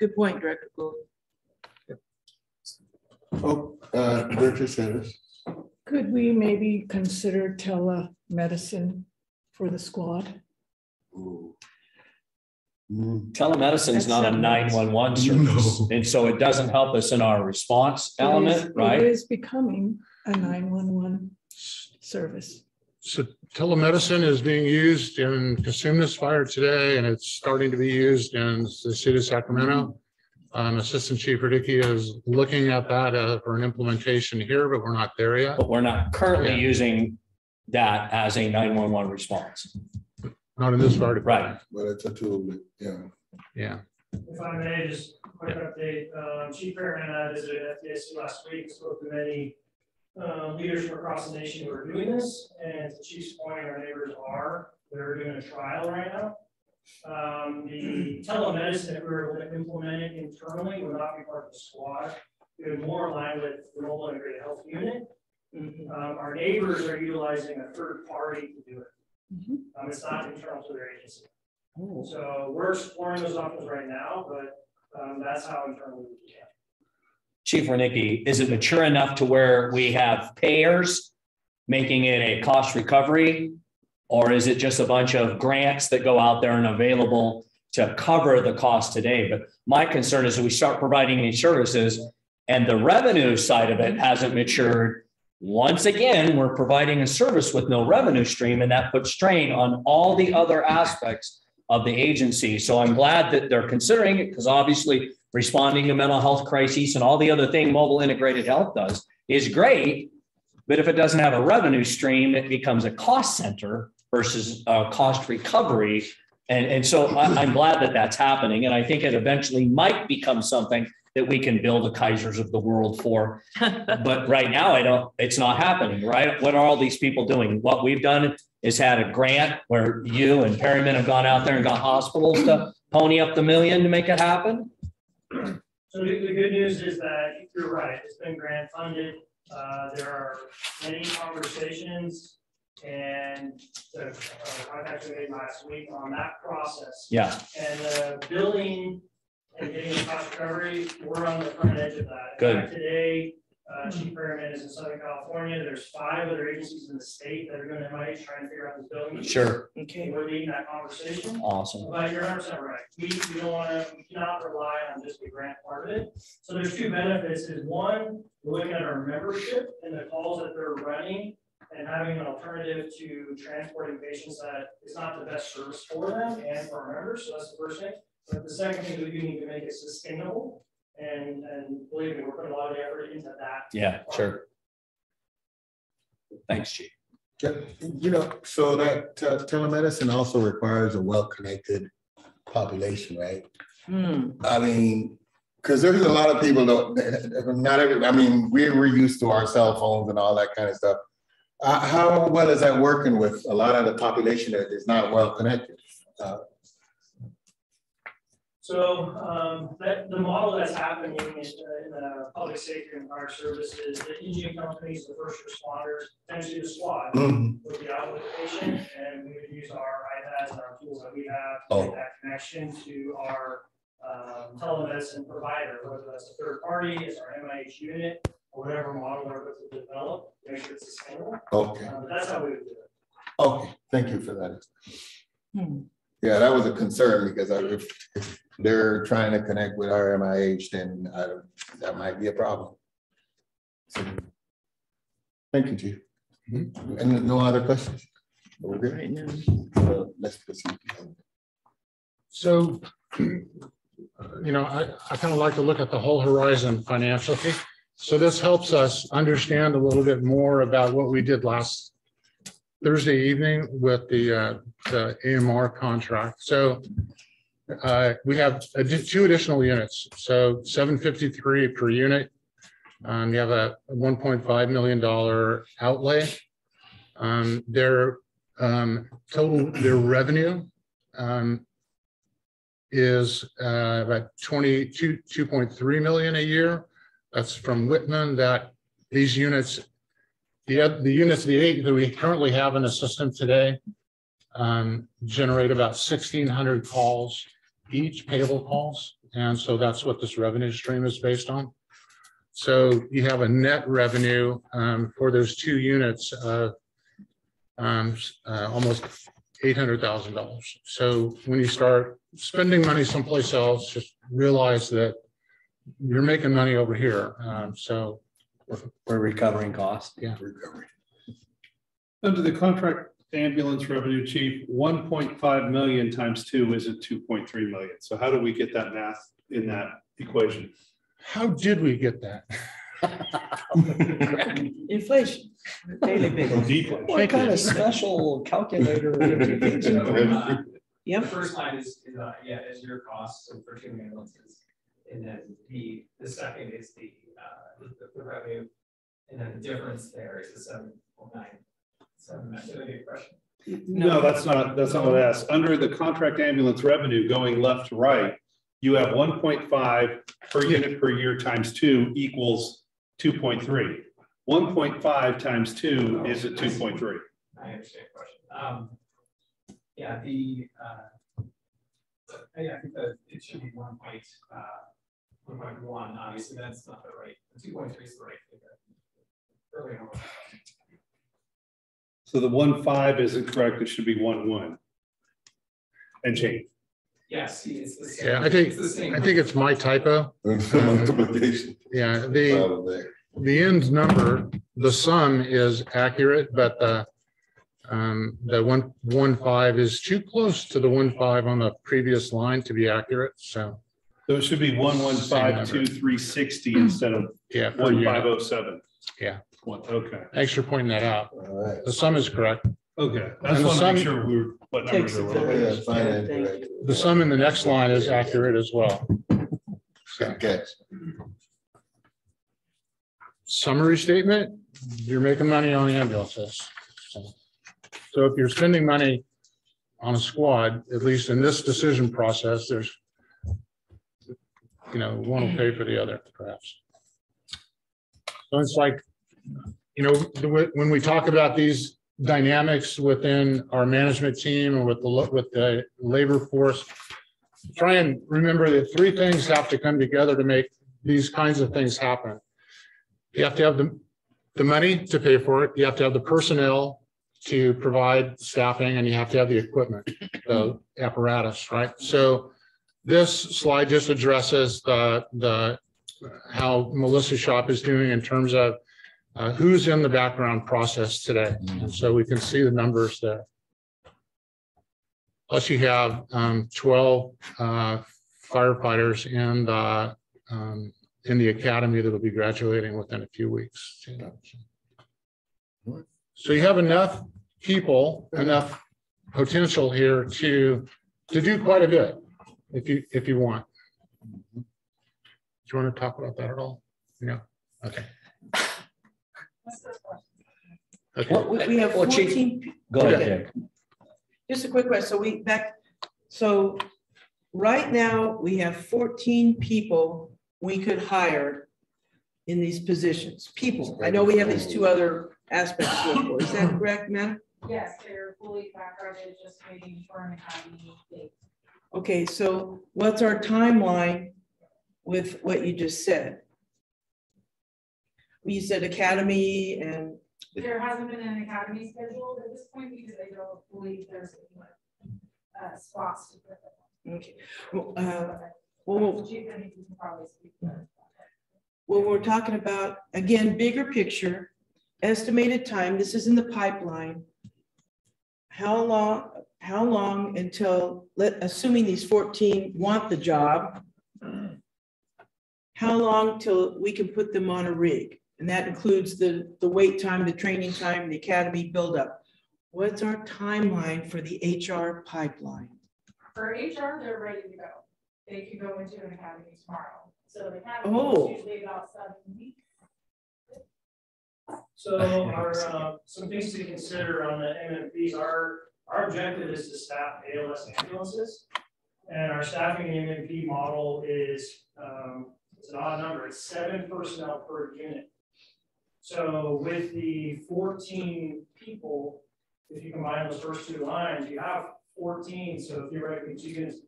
Good point, Director Gould. Oh, Director Sanders. Could we maybe consider telemedicine for the squad? Telemedicine is not a 911 service, and so it doesn't help us in our response element, right? It is becoming a 911 service. So telemedicine is being used in Cosumnes Fire today, and it's starting to be used in the city of Sacramento. Assistant Chief Radicki is looking at that for an implementation here, but we're not there yet. But we're not currently using that as a 911 response. Not in this fire department. Right. But it's a tool, yeah. Yeah. If I may, just quick update, Chief Fairman and I visited FDIC last week, spoke to many leaders from across the nation who are doing this, and to Chief's point, our neighbors they're doing a trial right now. The telemedicine that we were implementing internally would not be part of the squad. It would more align with the mobile integrated health unit. Our neighbors are utilizing a third party to do it. It's not internal to their agency. So we're exploring those options right now, but that's how internally we can. Chief Radicki, is it mature enough to where we have payers making it a cost recovery? Or is it just a bunch of grants that go out there and available to cover the cost today? But my concern is that we start providing these services and the revenue side of it hasn't matured. Once again, we're providing a service with no revenue stream, and that puts strain on all the other aspects of the agency. So I'm glad that they're considering it, because obviously responding to mental health crises and all the other thing mobile integrated health does is great. But if it doesn't have a revenue stream, it becomes a cost center versus cost recovery. And so I'm glad that that's happening. And I think it eventually might become something that we can build the Kaisers of the world for. But right now, it's not happening, right? What are all these people doing? What we've done is had a grant where you and Perryman have gone out there and got hospitals to pony up the $1 million to make it happen. So the good news is that you're right. It's been grant funded. There are many conversations, and the contact we made last week on that process. Yeah. And building and getting the cost recovery, we're on the front edge of that. Good. In fact, today, Chief Perryman is in Southern California. There's 5 other agencies in the state that are going to MIH trying to figure out this building. Sure. Okay. We're leading that conversation. Awesome. But you're 100% right. We cannot rely on just the grant part of it. So there's 2 benefits. Is one, we're looking at our membership and the calls that they're running and having an alternative to transporting patients that is not the best service for them and for our members. So that's the first thing. But the second thing is we need to make it sustainable. And believe me, we're putting a lot of effort into that. Yeah, sure. Thanks, Chief. So that telemedicine also requires a well-connected population, right? I mean, because there's a lot of people we're used to our cell phones and all that kind of stuff. How well is that working with a lot of the population that is not well connected? So the model that's happening in the public safety and fire services, the engine companies, the first responders, potentially the squad would be out with the patient, and we would use our iPads and our tools that we have to make that connection to our telemedicine provider, whether that's a third party, it's our MIH unit, or whatever model we're able to develop, make sure it's sustainable. Okay. That's how we would do it. Okay, thank you for that. Yeah, that was a concern because if they're trying to connect with our MIH, then that might be a problem. So, thank you, Chief. And no other questions? We're good right now. Let's proceed. So, I kind of like to look at the whole horizon financially. So this helps us understand a little bit more about what we did last Thursday evening with the AMR contract. So we have 2 additional units, so $753 per unit. You have a $1.5 million outlay. Their revenue is about $2.3 million a year. That's from Whitman. That these units the units, the 8 that we currently have in the system today, generate about 1,600 calls each, payable calls. And so that's what this revenue stream is based on. So you have a net revenue for those 2 units of almost $800,000. So when you start spending money someplace else, just realize that you're making money over here. So we're recovering costs. Yeah. Under the contract ambulance revenue, chief, 1.5 million times 2 is at 2.3 million. So how do we get that math in that equation? How did we get that? Inflation. Daily Deflation. What kind of special calculator? Yep. The first line is your costs for 2 ambulances. And then the second is the revenue. And then the difference there is the 7.9. So that's a good question. No, that's not what I asked. Under the contract ambulance revenue going left to right, you have 1.5 per unit per year times 2 equals 2.3. 1.5 times 2 is at 2.3. I understand the question. Yeah, I think that it should be 1.1. Obviously, that's not the right. 2.3 is the right figure. Early on. So the 1.5 isn't correct. It should be 1.1 and change. Yes, it's the same. Yeah, I think it's my typo. Yeah, the end number, the sum is accurate, but the 1.15 is too close to the 1.5 on the previous line to be accurate. So it should be 1152360 instead of 1507. Yeah. Okay. Thanks for pointing that out. All right. The sum is correct. Okay. I just want to make sure what numbers are right. The sum in the next line is accurate as well. So, Okay. summary statement, you're making money on the ambulances. So if you're spending money on a squad, at least in this decision process, there's, one will pay for the other perhaps. So it's like, when we talk about these dynamics within our management team or with the labor force, try and remember that 3 things have to come together to make these kinds of things happen. You have to have the money to pay for it. You have to have the personnel to provide staffing, and you have to have the equipment, the apparatus, right? So this slide just addresses the how Melissa's shop is doing in terms of who's in the background process today. And so we can see the numbers there. Plus you have 12 firefighters in the academy that will be graduating within a few weeks. So you have enough people, enough potential here to do quite a bit if you want. Do you want to talk about that at all? No. Okay. Okay. Well, we have 14. Go ahead. Just a quick question. So right now we have 14 people we could hire in these positions. People. I know we have these 2 other aspects to look for. Is that correct, Matt? Yes, they're fully backgrounded, just waiting for an academy date. Okay, so what's our timeline with what you just said? You said academy and. There hasn't been an academy scheduled at this point because I don't believe there's any spots to put them on. Okay. Chief, I think you can probably speak to that. Well, we're talking about, again, bigger picture, estimated time. This is in the pipeline. How long until, assuming these 14 want the job, how long till we can put them on a rig? And that includes the wait time, the training time, the academy buildup. What's our timeline for the HR pipeline? For HR, they're ready to go. They could go into an academy tomorrow. So the academy is usually about 7 weeks. So some things to consider on the MMPs. Our objective is to staff ALS ambulances, and our staffing MMP model is it's an odd number. It's 7 personnel per unit. So with the 14 people, if you combine those first two lines, you have 14. So theoretically, you can.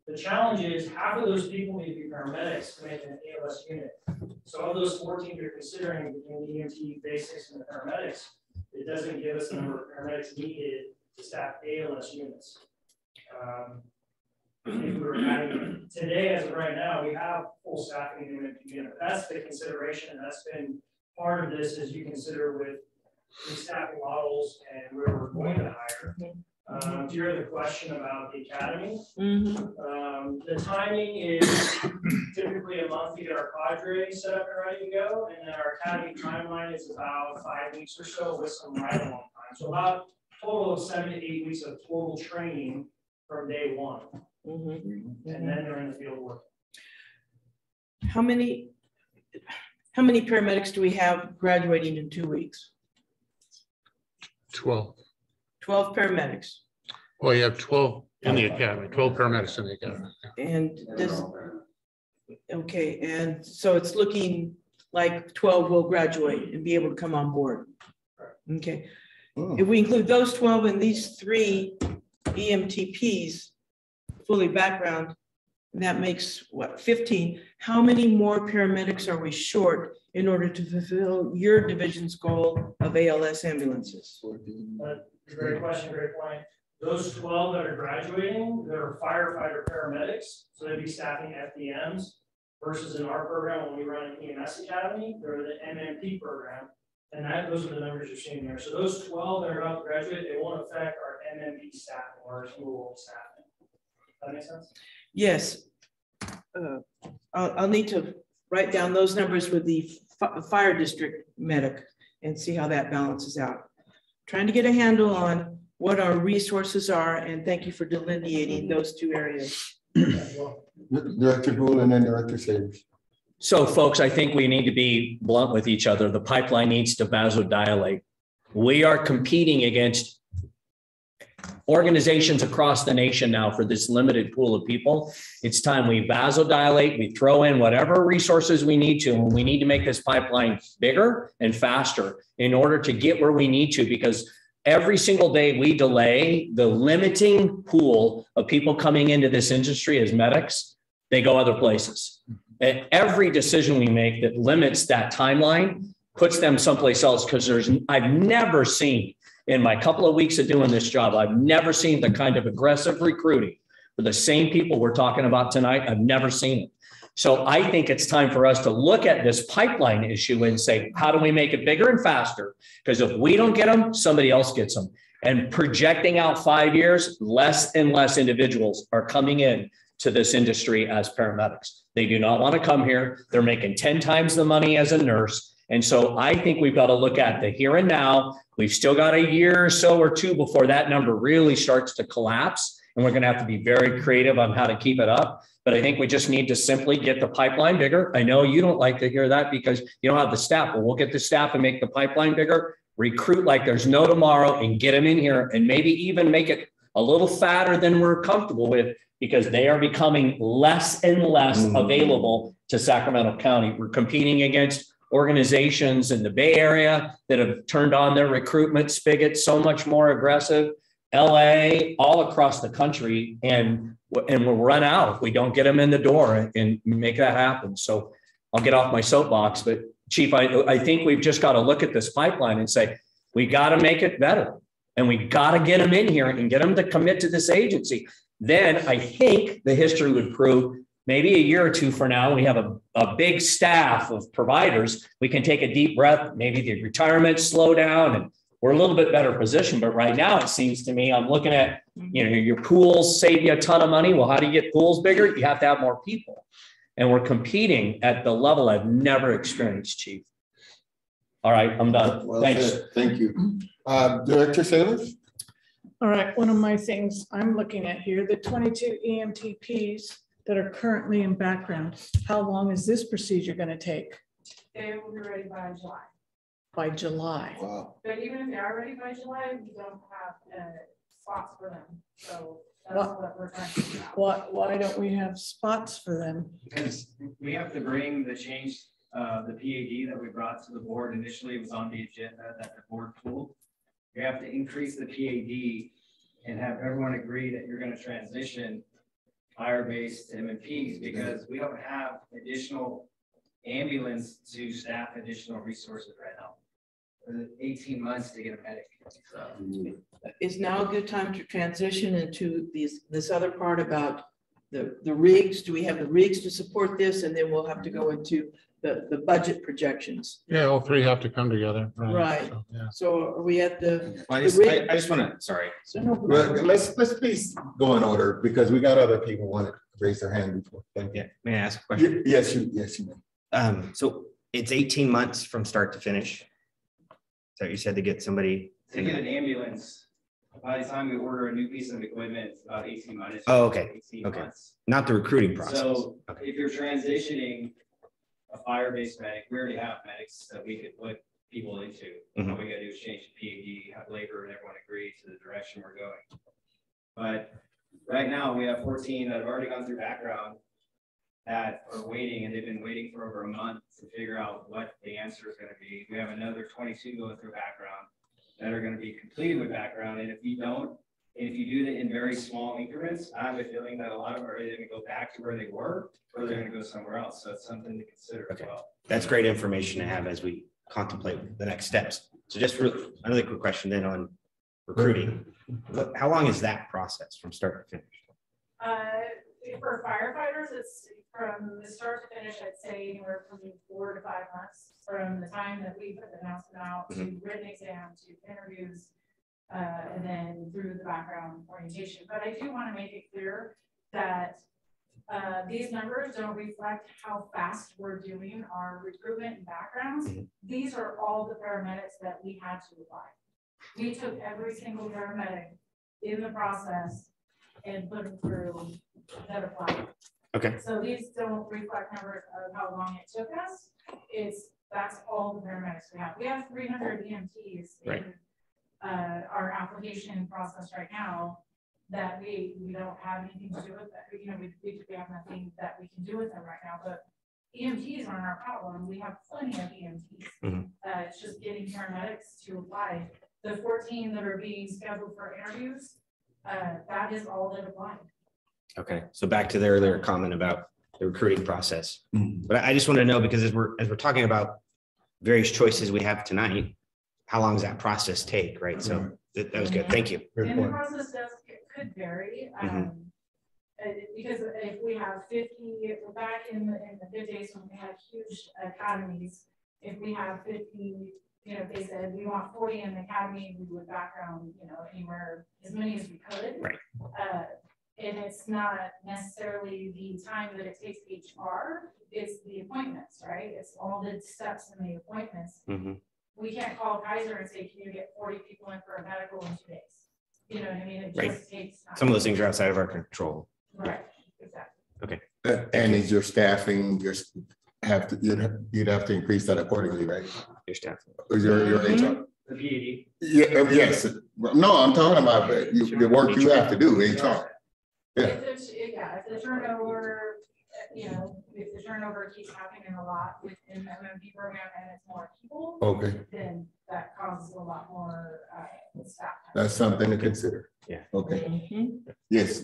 The challenge is half of those people need to be paramedics to make an ALS unit. So of those 14 you're considering between the EMT basics and the paramedics, it doesn't give us the number of paramedics needed to staff ALS units. If we were adding today, as of right now, we have full staffing in the EMT unit. That's the consideration, and that's been part of this as you consider with the staffing models and where we're going to hire. To your other question about the academy, the timing is typically a month to get our cadre set up and ready to go, and then our academy timeline is about 5 weeks or so with some ride along time. So about a total of 7 to 8 weeks of total training from day one, and then they're in the field work. How many paramedics do we have graduating in 2 weeks? 12. 12 paramedics. Well, you have 12 in the academy, 12 paramedics in the academy. And this, okay, and so it's looking like 12 will graduate and be able to come on board. Okay. If we include those 12 and these 3 EMTPs, fully background, that makes what, 15. How many more paramedics are we short in order to fulfill your division's goal of ALS ambulances? Great question, great point. Those 12 that are graduating, they're firefighter paramedics, so they'd be staffing FDMs versus in our program, when we run an EMS academy, they're the MMP program, and those are the numbers you're seeing there. So those 12 that are about to graduate, they won't affect our MMP staffing or our school staffing. That makes sense? Yes. I'll need to write down those numbers with the fire district medic and see how that balances out. Trying to get a handle on what our resources are, and thank you for delineating those 2 areas. Director Gould and then Director Savers. So folks, I think we need to be blunt with each other. The pipeline needs to vasodilate. We are competing against organizations across the nation now for this limited pool of people. It's time we vasodilate, we throw in whatever resources we need to, and we need to make this pipeline bigger and faster in order to get where we need to, because every single day we delay the limiting pool of people coming into this industry as medics, they go other places. And every decision we make that limits that timeline puts them someplace else, because I've never seen in my couple of weeks of doing this job, I've never seen the kind of aggressive recruiting for the same people we're talking about tonight. I've never seen it. So I think it's time for us to look at this pipeline issue and say, how do we make it bigger and faster? Because if we don't get them, somebody else gets them. And projecting out 5 years, less and less individuals are coming in to this industry as paramedics. They do not want to come here. They're making 10 times the money as a nurse. And so I think we've got to look at the here and now. We've still got a year or so or 2 before that number really starts to collapse. And we're going to have to be very creative on how to keep it up. But I think we just need to simply get the pipeline bigger. I know you don't like to hear that because you don't have the staff. Well, we'll get the staff and make the pipeline bigger, recruit like there's no tomorrow, and get them in here, and maybe even make it a little fatter than we're comfortable with, because they are becoming less and less available to Sacramento County. We're competing against organizations in the Bay Area that have turned on their recruitment spigot so much more aggressive, LA, all across the country, and we'll run out if we don't get them in the door and make that happen. So I'll get off my soapbox, but Chief, I think we've just got to look at this pipeline and say, we got to make it better, and we got to get them in here and get them to commit to this agency. Then I think the history would prove maybe a year or 2 from now, we have a big staff of providers. We can take a deep breath, maybe the retirements slow down, and we're a little bit better positioned. But right now, it seems to me, I'm looking at, your pools save you a ton of money. Well, how do you get pools bigger? You have to have more people. And we're competing at the level I've never experienced, Chief. All right, I'm done. Well, Thanks. thank you. Director Sailors? All right, one of my things I'm looking at here, the 22 EMTPs that are currently in background, how long is this procedure going to take? They will be ready by July. By July. Wow. But even if they are ready by July, we don't have spots for them. So that's what we're trying to figure out. Why don't we have spots for them? Because we have to bring the change the PAD that we brought to the board initially was on the agenda that the board pulled. You have to increase the PAD and have everyone agree that you're going to transition fire-based MMPs because we don't have additional ambulance to staff additional resources right now. 18 months to get a medic. So. Is now a good time to transition into this other part about the rigs? Do we have the rigs to support this? And then we'll have to go into the budget projections. Yeah, all three have to come together. Right. So, yeah. So are we at the? I just want to, sorry. Well, let's please go in order because we got other people want to raise their hand before. Thank you. Yeah, may I ask a question? Yes, you may. So it's 18 months from start to finish. So you said to get somebody to get an ambulance. By the time we order a new piece of equipment, it's about 18 months. Oh, okay. 18 okay. Months. Not the recruiting process. So if you're transitioning a fire-based medic, we already have medics that we could put people into. Mm-hmm. All we gotta do is change the PAD, have labor, and everyone agree to the direction we're going. But right now we have 14 that have already gone through background that are waiting, and they've been waiting for over a month to figure out what the answer is going to be. We have another 22 going through background that are going to be completed with background. And if you do that in very small increments, I have a feeling that a lot of them are either going to go back to where they were or they're going to go somewhere else. So it's something to consider as well. That's great information to have as we contemplate the next steps. So just for another quick question then on recruiting. How long is that process from start to finish? For firefighters, it's from the start to finish, I'd say anywhere from 4 to 5 months from the time that we put the announcement out to written exam to interviews and then through the background orientation. But I do want to make it clear that these numbers don't reflect how fast we're doing our recruitment and backgrounds. These are all the paramedics that we had to apply. We took every single paramedic in the process and put them through that applied. Okay. So these don't reflect numbers of how long it took us. That's all the paramedics we have. We have 300 EMTs right. in our application process right now that we don't have anything to do with that. You know, we have nothing that we can do with them right now, but EMTs aren't our problem. We have plenty of EMTs. It's just getting paramedics to apply. The 14 that are being scheduled for interviews, that is all that applied. Okay, so back to their earlier comment about the recruiting process. But I just want to know, because as we're talking about various choices we have tonight, how long does that process take, right? So that was good. Thank you. And the process could vary. Because if we have 50, back in the good days when we had huge academies, if we have 50, you know, they said we want 40 in the academy, we would background, you know, anywhere as many as we could. Right. And it's not necessarily the time that it takes HR, it's the appointments, right? It's all the steps in the appointments. We can't call Kaiser and say, can you get 40 people in for a medical in 2 days? You know what I mean? It just takes time. Some of those things are outside of our control. Right, exactly. Okay. And is your staffing, you'd have to increase that accordingly, right? Your staffing. Your HR. The PAD. Yeah, yes. No, I'm talking about the work you have to do, HR. Yeah. If the turnover, you know, if the turnover keeps happening a lot within the MMP program and it's more people, okay, then that causes a lot more staff. That's something to consider. Yeah. Okay. Yes.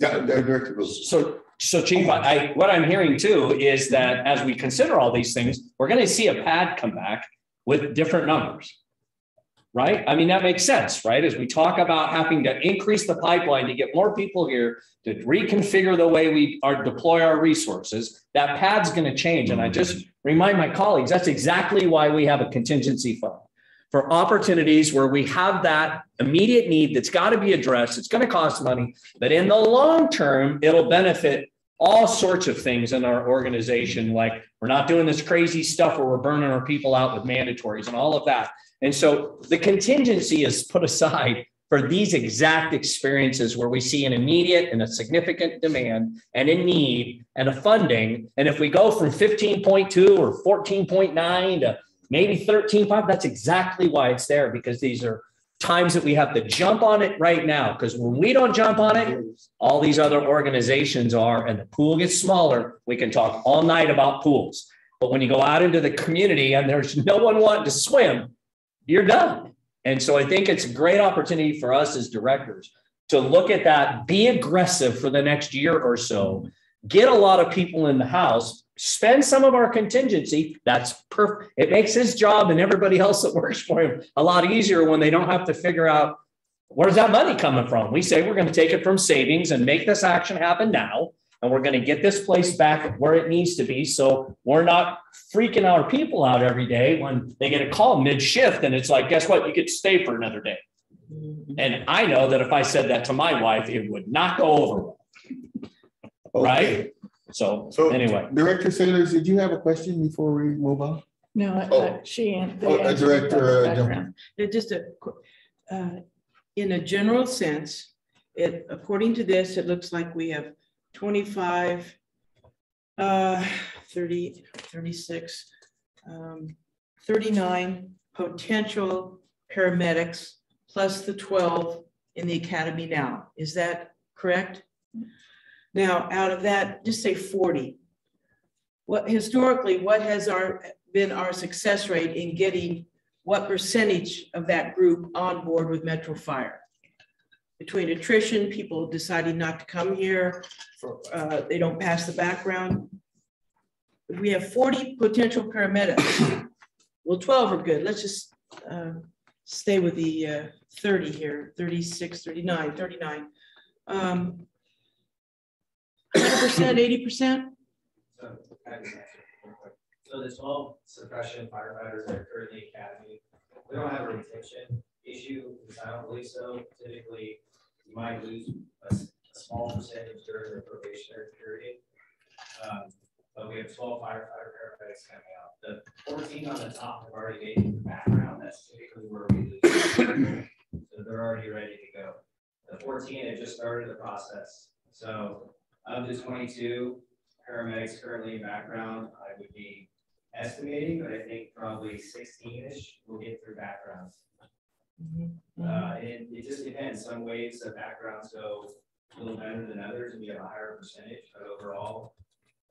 So Chief, what I'm hearing too is that as we consider all these things, we're going to see a pad come back with different numbers. Right? I mean, that makes sense, right? As we talk about having to increase the pipeline to get more people here, to reconfigure the way we deploy our resources, that pad's going to change. And I just remind my colleagues, that's exactly why we have a contingency fund for opportunities where we have that immediate need that's got to be addressed. It's going to cost money, but in the long term, it'll benefit all sorts of things in our organization. Like we're not doing this crazy stuff where we're burning our people out with mandatories and all of that. And so the contingency is put aside for these exact experiences where we see an immediate and a significant demand and a need and a funding. And if we go from 15.2 or 14.9 to maybe 13.5, that's exactly why it's there, because these are times that we have to jump on it right now. Because when we don't jump on it, all these other organizations are, and the pool gets smaller. We can talk all night about pools. But when you go out into the community and there's no one wanting to swim, you're done. And so I think it's a great opportunity for us as directors to look at that, be aggressive for the next year or so, get a lot of people in the house, spend some of our contingency. That's perfect. It makes his job and everybody else that works for him a lot easier when they don't have to figure out where's that money coming from. We say we're going to take it from savings and make this action happen now. And we're going to get this place back where it needs to be. So we're not freaking our people out every day when they get a call mid-shift and it's like, guess what? You get to stay for another day. And I know that if I said that to my wife, it would not go over well. Okay. Right? So anyway. Director Sailors, did you have a question before we move on? No, she answered. Director. Just in a general sense, according to this, it looks like we have 25, 30, 36, 39 potential paramedics plus the 12 in the academy now. Is that correct? Now, out of that, just say 40. What historically, what has been our success rate in getting what percentage of that group on board with Metro Fire? Between attrition, people deciding not to come here, they don't pass the background. If we have 40 potential paramedics, well, 12 are good. Let's just stay with the 30 here, 36, 39, 39. 100%, 80%? So the 12 suppression firefighters that are currently academy, we don't have a retention issue. I don't believe so. Typically, you might lose a small percentage during the probationary period. But we have 12 paramedics coming out. The 14 on the top have already made the background. That's typically where we lose. So they're already ready to go. The 14 have just started the process. So of the 22 paramedics currently in background, I would be estimating, but I think probably 16-ish will get through backgrounds. And it just depends. Some waves the backgrounds go a little better than others, and we have a higher percentage, but overall,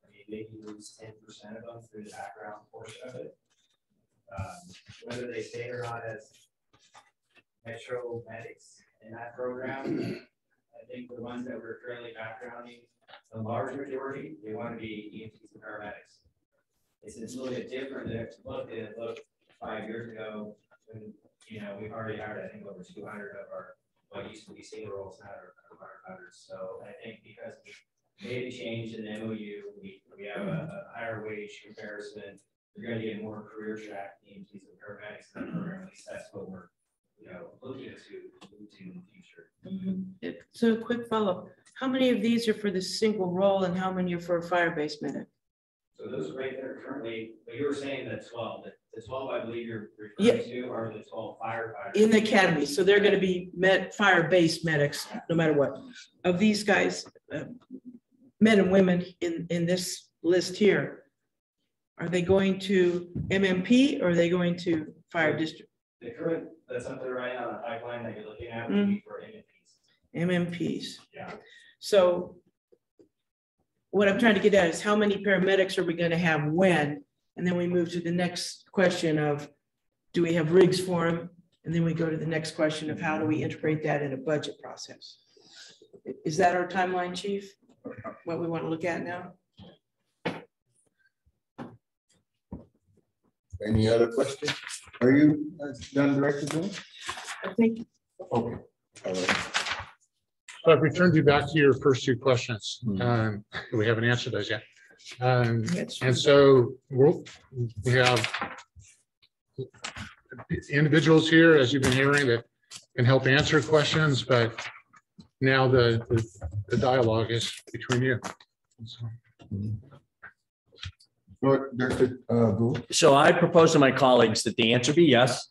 I mean, maybe lose 10% of them through the background portion of it. Whether they stay or not as Metro medics in that program, I think the ones that we're currently backgrounding, the large majority, they want to be EMTs and paramedics. It's a little bit different than it looked 5 years ago when, you know, we've already hired, I think, over 200 of our what used to be single roles now are firefighters. So I think because we made a change in the MOU, we have a higher wage comparison. You're going to get more career track EMTs and paramedics in that program. At least that's what we're, you know, looking to move to in the future. So quick follow-up. How many of these are for the single role and how many are for a fire-based medic? So those right there currently, but you were saying that 12, the 12 I believe you're referring to are the 12 firefighters. In the academy, so they're going to be fire-based medics no matter what. Of these guys, men and women in this list here, are they going to MMP or are they going to fire district? The current that's up there right now, the pipeline that you're looking at would be for MMPs. MMPs. Yeah. So what I'm trying to get at is how many paramedics are we going to have when? And then we move to the next question of, do we have rigs for them? And then we go to the next question of how do we integrate that in a budget process? Is that our timeline, Chief? What we want to look at now? Any other questions? Are you done, Director Jones? I think. Okay. All right. So I've returned you back to your first two questions. We haven't answered those yet. And so we have individuals here, as you've been hearing, that can help answer questions, but now the dialogue is between you. So I propose to my colleagues that the answer be yes,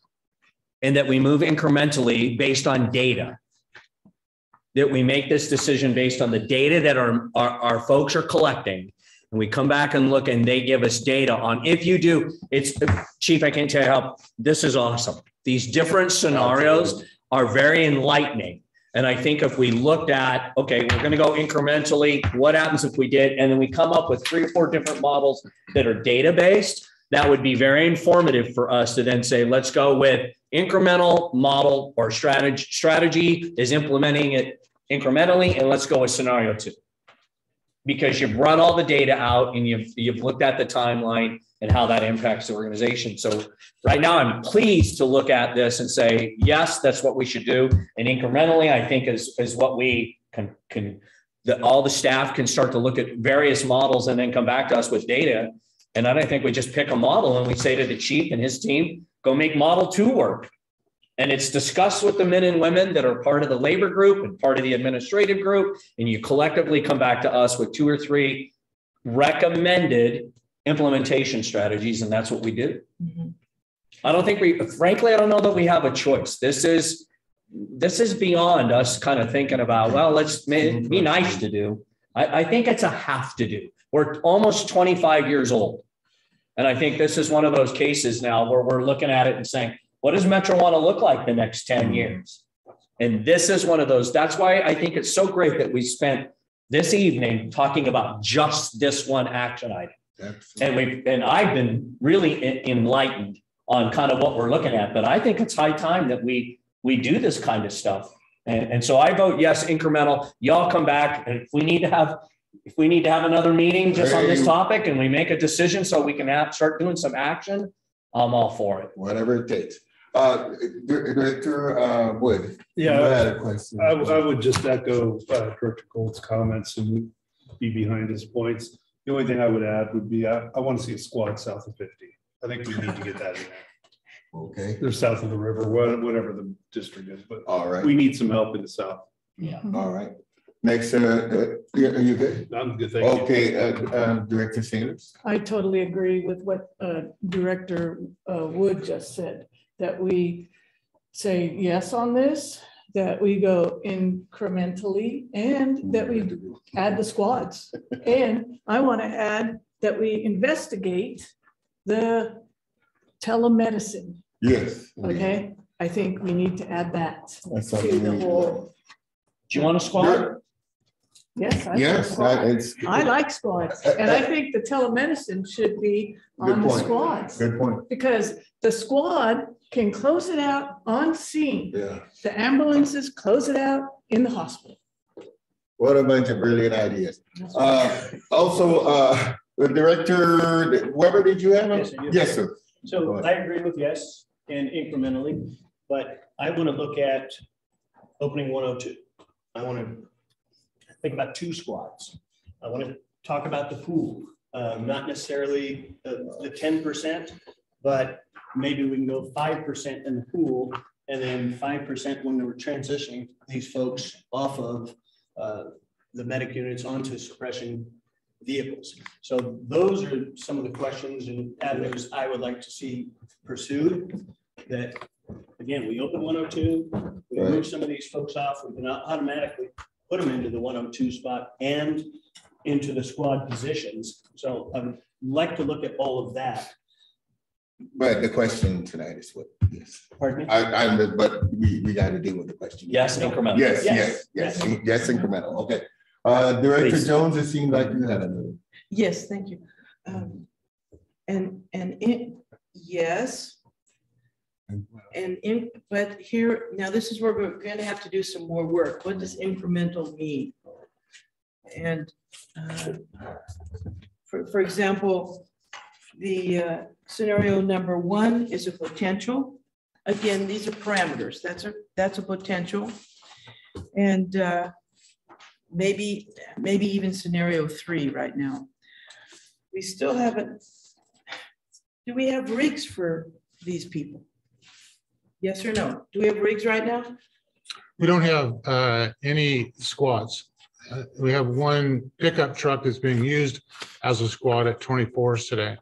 and that we move incrementally based on data. That we make this decision based on the data that our folks are collecting. And we come back and look and they give us data on if you do, Chief, I can't tell you how, this is awesome. These different scenarios are very enlightening And I think if we looked at, okay, we're going to go incrementally, what happens if we did, and then we come up with 3 or 4 different models that are data-based, that would be very informative for us to then say, let's go with incremental model or strategy is implementing it incrementally, and let's go with scenario 2. Because you've run all the data out and you've looked at the timeline and how that impacts the organization. So right now I'm pleased to look at this and say, yes, that's what we should do. And incrementally, I think is what we can all the staff can start to look at various models and then come back to us with data. And then I think we just pick a model and we say to the chief and his team, go make model 2 work. And it's discussed with the men and women that are part of the labor group and part of the administrative group. And you collectively come back to us with 2 or 3 recommended implementation strategies. And that's what we do. Mm-hmm. I don't think frankly, I don't know that we have a choice. This is beyond us kind of thinking about, well, let's be nice to do. I think it's a have to do. We're almost 25 years old. And I think this is one of those cases now where we're looking at it and saying, what does Metro want to look like the next 10 years? And this is one of those. That's why I think it's so great that we spent this evening talking about just this one action item. Absolutely. And I've been really enlightened on kind of what we're looking at. But I think it's high time that we do this kind of stuff. And so I vote yes, incremental. Y'all come back, and if we need to have another meeting just on this topic, and we make a decision so we can start doing some action, I'm all for it. Whatever it takes. Director Wood. Yeah, I had a question. I would just echo Director Gold's comments and be behind his points. The only thing I would add would be I want to see a squad south of 50. I think we need to get that in there. Okay. They're south of the river, whatever the district is, but all right, we need some help in the south. Yeah. All right. Next, are you good? I'm good. Thank you. Okay, Director Sanders. I totally agree with what Director Wood just said, that we say yes on this, that we go incrementally, and that we add the squads. And I want to add that we investigate the telemedicine. Yes. Okay. I think we need to add that to the whole. Do you want a squad? Yes. I like squads. And I think the telemedicine should be on the squads. Good point. Because the squad can close it out on scene. Yeah. The ambulances close it out in the hospital. What a bunch of brilliant ideas. Also, Director Weber, did you have a? Yes, sir. So I agree with yes and incrementally, but I want to look at opening 102. I want to think about 2 squads. I want to talk about the pool, not necessarily the 10%, but maybe we can go 5% in the pool and then 5% when we're transitioning these folks off of the medic units onto suppression vehicles. So those are some of the questions and avenues I would like to see pursued. That again, we open 102, we move some of these folks off, we can automatically put them into the 102 spot and into the squad positions. So I'd like to look at all of that. But the question tonight is what? Yes. Pardon me? But we got to deal with the question. Yes, incremental. Yes, incremental. Okay. Director Please. Jones, it seemed like you had another. Yes, thank you. Yes. But here, now this is where we're going to have to do some more work. What does incremental mean? And for example, the scenario number 1 is a potential. Again, these are parameters. That's a potential. And maybe even scenario 3 right now. We still haven't. Do we have rigs for these people? Yes or no? Do we have rigs right now? We don't have any squads. We have one pickup truck that's being used as a squad at 24s today.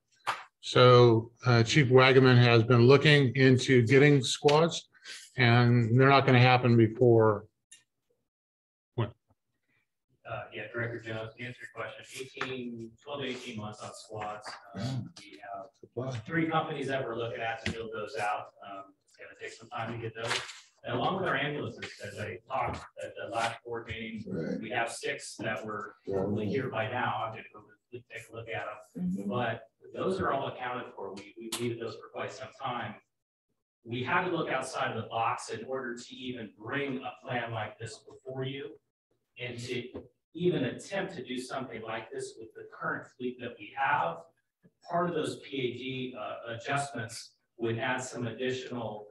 So Chief Wagaman has been looking into getting squads, and they're not going to happen before when? Yeah, Director Jones, to answer your question, 12 to 18 months on squads. We have 3 companies that we're looking at to build those out. It's going to take some time to get those. And along with our ambulances, as I talked, last board meeting. Right. We have 6 that were probably here by now. I'm gonna go take a look at them. But those are all accounted for. We needed those for quite some time. We had to look outside of the box in order to even bring a plan like this before you, and to even attempt to do something like this with the current fleet that we have. Part of those PAD adjustments would add some additional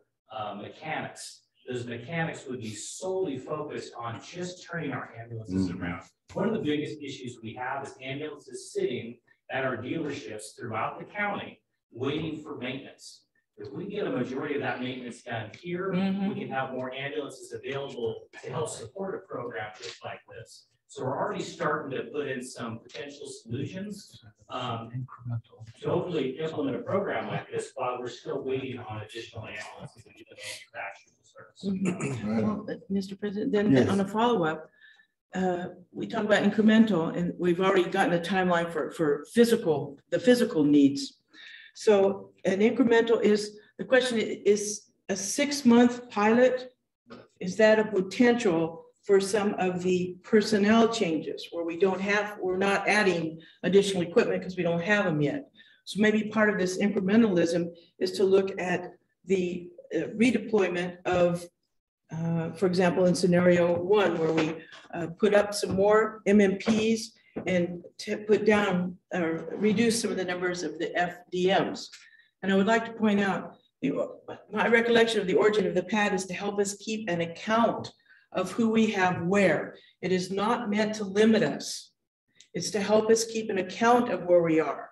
mechanics. Those mechanics would be solely focused on just turning our ambulances around. One of the biggest issues we have is ambulances sitting at our dealerships throughout the county waiting for maintenance. If we get a majority of that maintenance done here, we can have more ambulances available to help support a program just like this. So we're already starting to put in some potential solutions to hopefully implement a program like this while we're still waiting on additional ambulances to get the manufacturing service. Well, Mr. President, then on a follow-up, we talk about incremental, and we've already gotten a timeline for the physical needs. So an incremental is, the question is a 6-month pilot. Is that a potential for some of the personnel changes where we're not adding additional equipment because we don't have them yet? So maybe part of this incrementalism is to look at the redeployment of, for example, in scenario 1, where we put up some more MMPs and to put down or reduce some of the numbers of the FDMs. And I would like to point out, my recollection of the origin of the PAD is to help us keep an account of who we have where. It is not meant to limit us. It's to help us keep an account of where we are.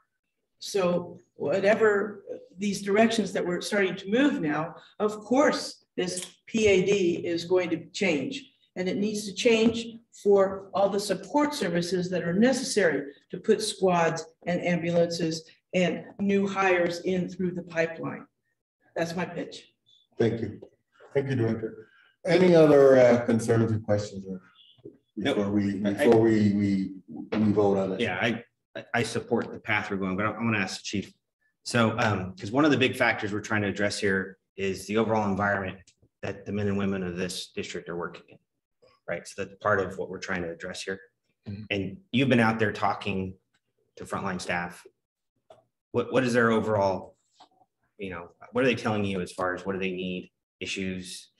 So whatever these directions that we're starting to move now, of course, this PAD is going to change, and it needs to change for all the support services that are necessary to put squads and ambulances and new hires in through the pipeline. That's my pitch. Thank you. Thank you, Director. Any other concerns or questions before we vote on it? Yeah, I support the path we're going, but I'm going to ask the chief. So, because one of the big factors we're trying to address here is the overall environment that the men and women of this district are working in, right? So that's part of what we're trying to address here. And you've been out there talking to frontline staff. What is their overall, what are they telling you as far as what do they need, issues?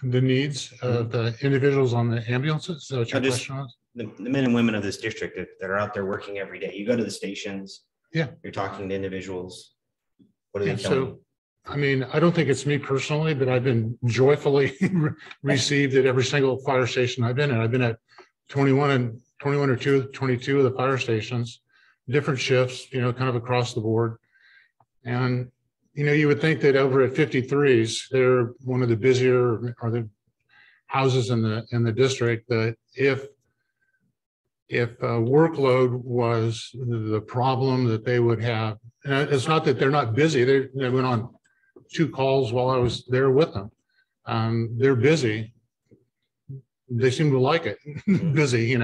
The needs of the individuals on the ambulances. So your question was? The men and women of this district that are out there working every day. You go to the stations. Yeah. You're talking to individuals. What are they telling you? I mean, I don't think it's me personally, but I've been joyfully received at every single fire station I've been in. I've been at 21 or 22 of the fire stations, different shifts, kind of across the board. And, you would think that over at 53s, they're one of the busier or the houses in the district, that if workload was the problem that they would have, and it's not that they're not busy. They went on 2 calls while I was there with them. They're busy. They seem to like it, busy,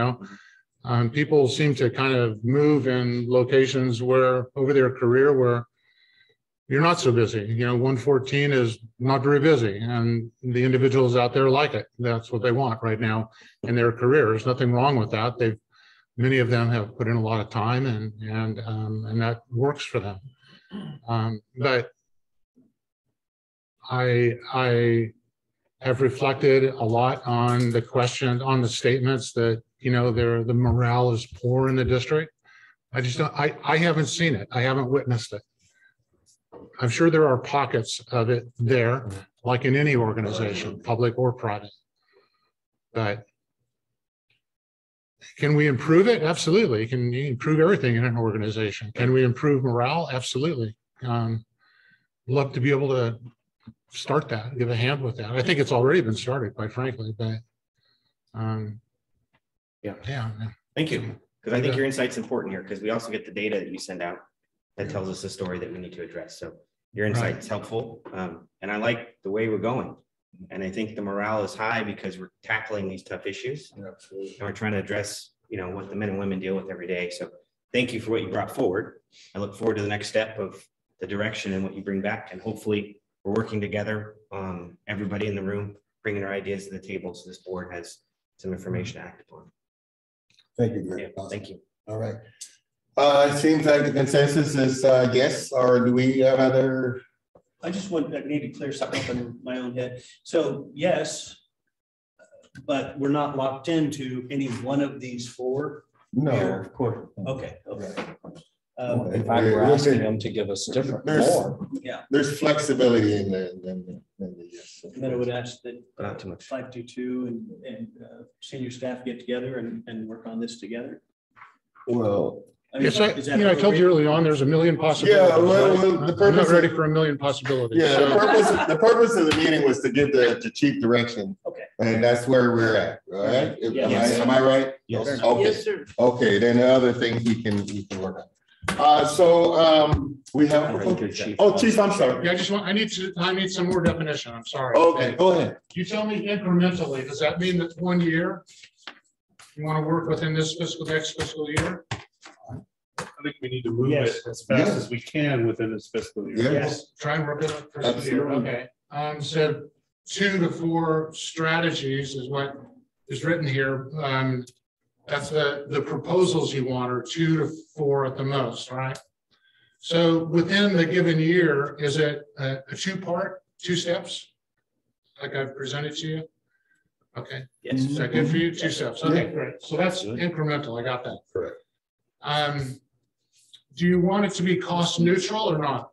people seem to kind of move in locations where over their career where you're not so busy. 114 is not very busy, and the individuals out there like it. That's what they want right now in their career. There's nothing wrong with that. Many of them have put in a lot of time, and that works for them. But I have reflected a lot on the question, on the statements that the morale is poor in the district. I just don't. I haven't seen it. I haven't witnessed it. I'm sure there are pockets of it there, like in any organization, public or private. But can we improve it? Absolutely. Can you improve everything in an organization? Can we improve morale? Absolutely. Love to be able to start that, give a hand with that. I think it's already been started, quite frankly, but yeah. Thank you. Because I think your insight's important here, because we also get the data that you send out that tells us the story that we need to address. So your insight is helpful. And I like the way we're going. And I think the morale is high because we're tackling these tough issues. Absolutely. And we're trying to address, what the men and women deal with every day. So thank you for what you brought forward. I look forward to the next step of the direction and what you bring back. And hopefully we're working together, everybody in the room, bringing our ideas to the table so this board has some information to act upon. Thank you, Yeah, Greg. thank you. All right. It seems like the consensus is yes, or do we have other? I need to clear something up in my own head. So yes, but we're not locked into any one of these four. No, Here. of course. Okay, okay. In fact, we're asking them to give us different, more. Yeah, There's flexibility in the yes. and then I would ask that But not too much. 522 and senior staff get together and work on this together. Well, I mean, Yes, I is that told appropriate? you early on, there's a million possibilities. Yeah, well, right? the I'm not purpose ready of- for a million possibilities. yeah, so- the purpose of the meeting was to give the chief direction. Okay. And that's where we're at, all right? Yes. Am I right? Yes. Okay. Yes, sir. Okay, then the other things we can work on. We have, oh, chief, I'm sorry. Yeah, I need some more definition. I'm sorry. Okay, go ahead. You tell me incrementally, does that mean that 1 year? You want to work within this next fiscal year? I think we need to move Yes. it as fast Yes. as we can within this fiscal year. Yes. Try and work it up for the year, Absolutely. okay. So 2 to 4 strategies is what is written here. That's the proposals you want are 2 to 4 at the most, right? So within the given year, is it a 2-part, 2 steps? Like I've presented to you? Okay, Yes. is that good for you? 2 steps, okay, great. So that's incremental, I got that. Correct. Do you want it to be cost neutral or not?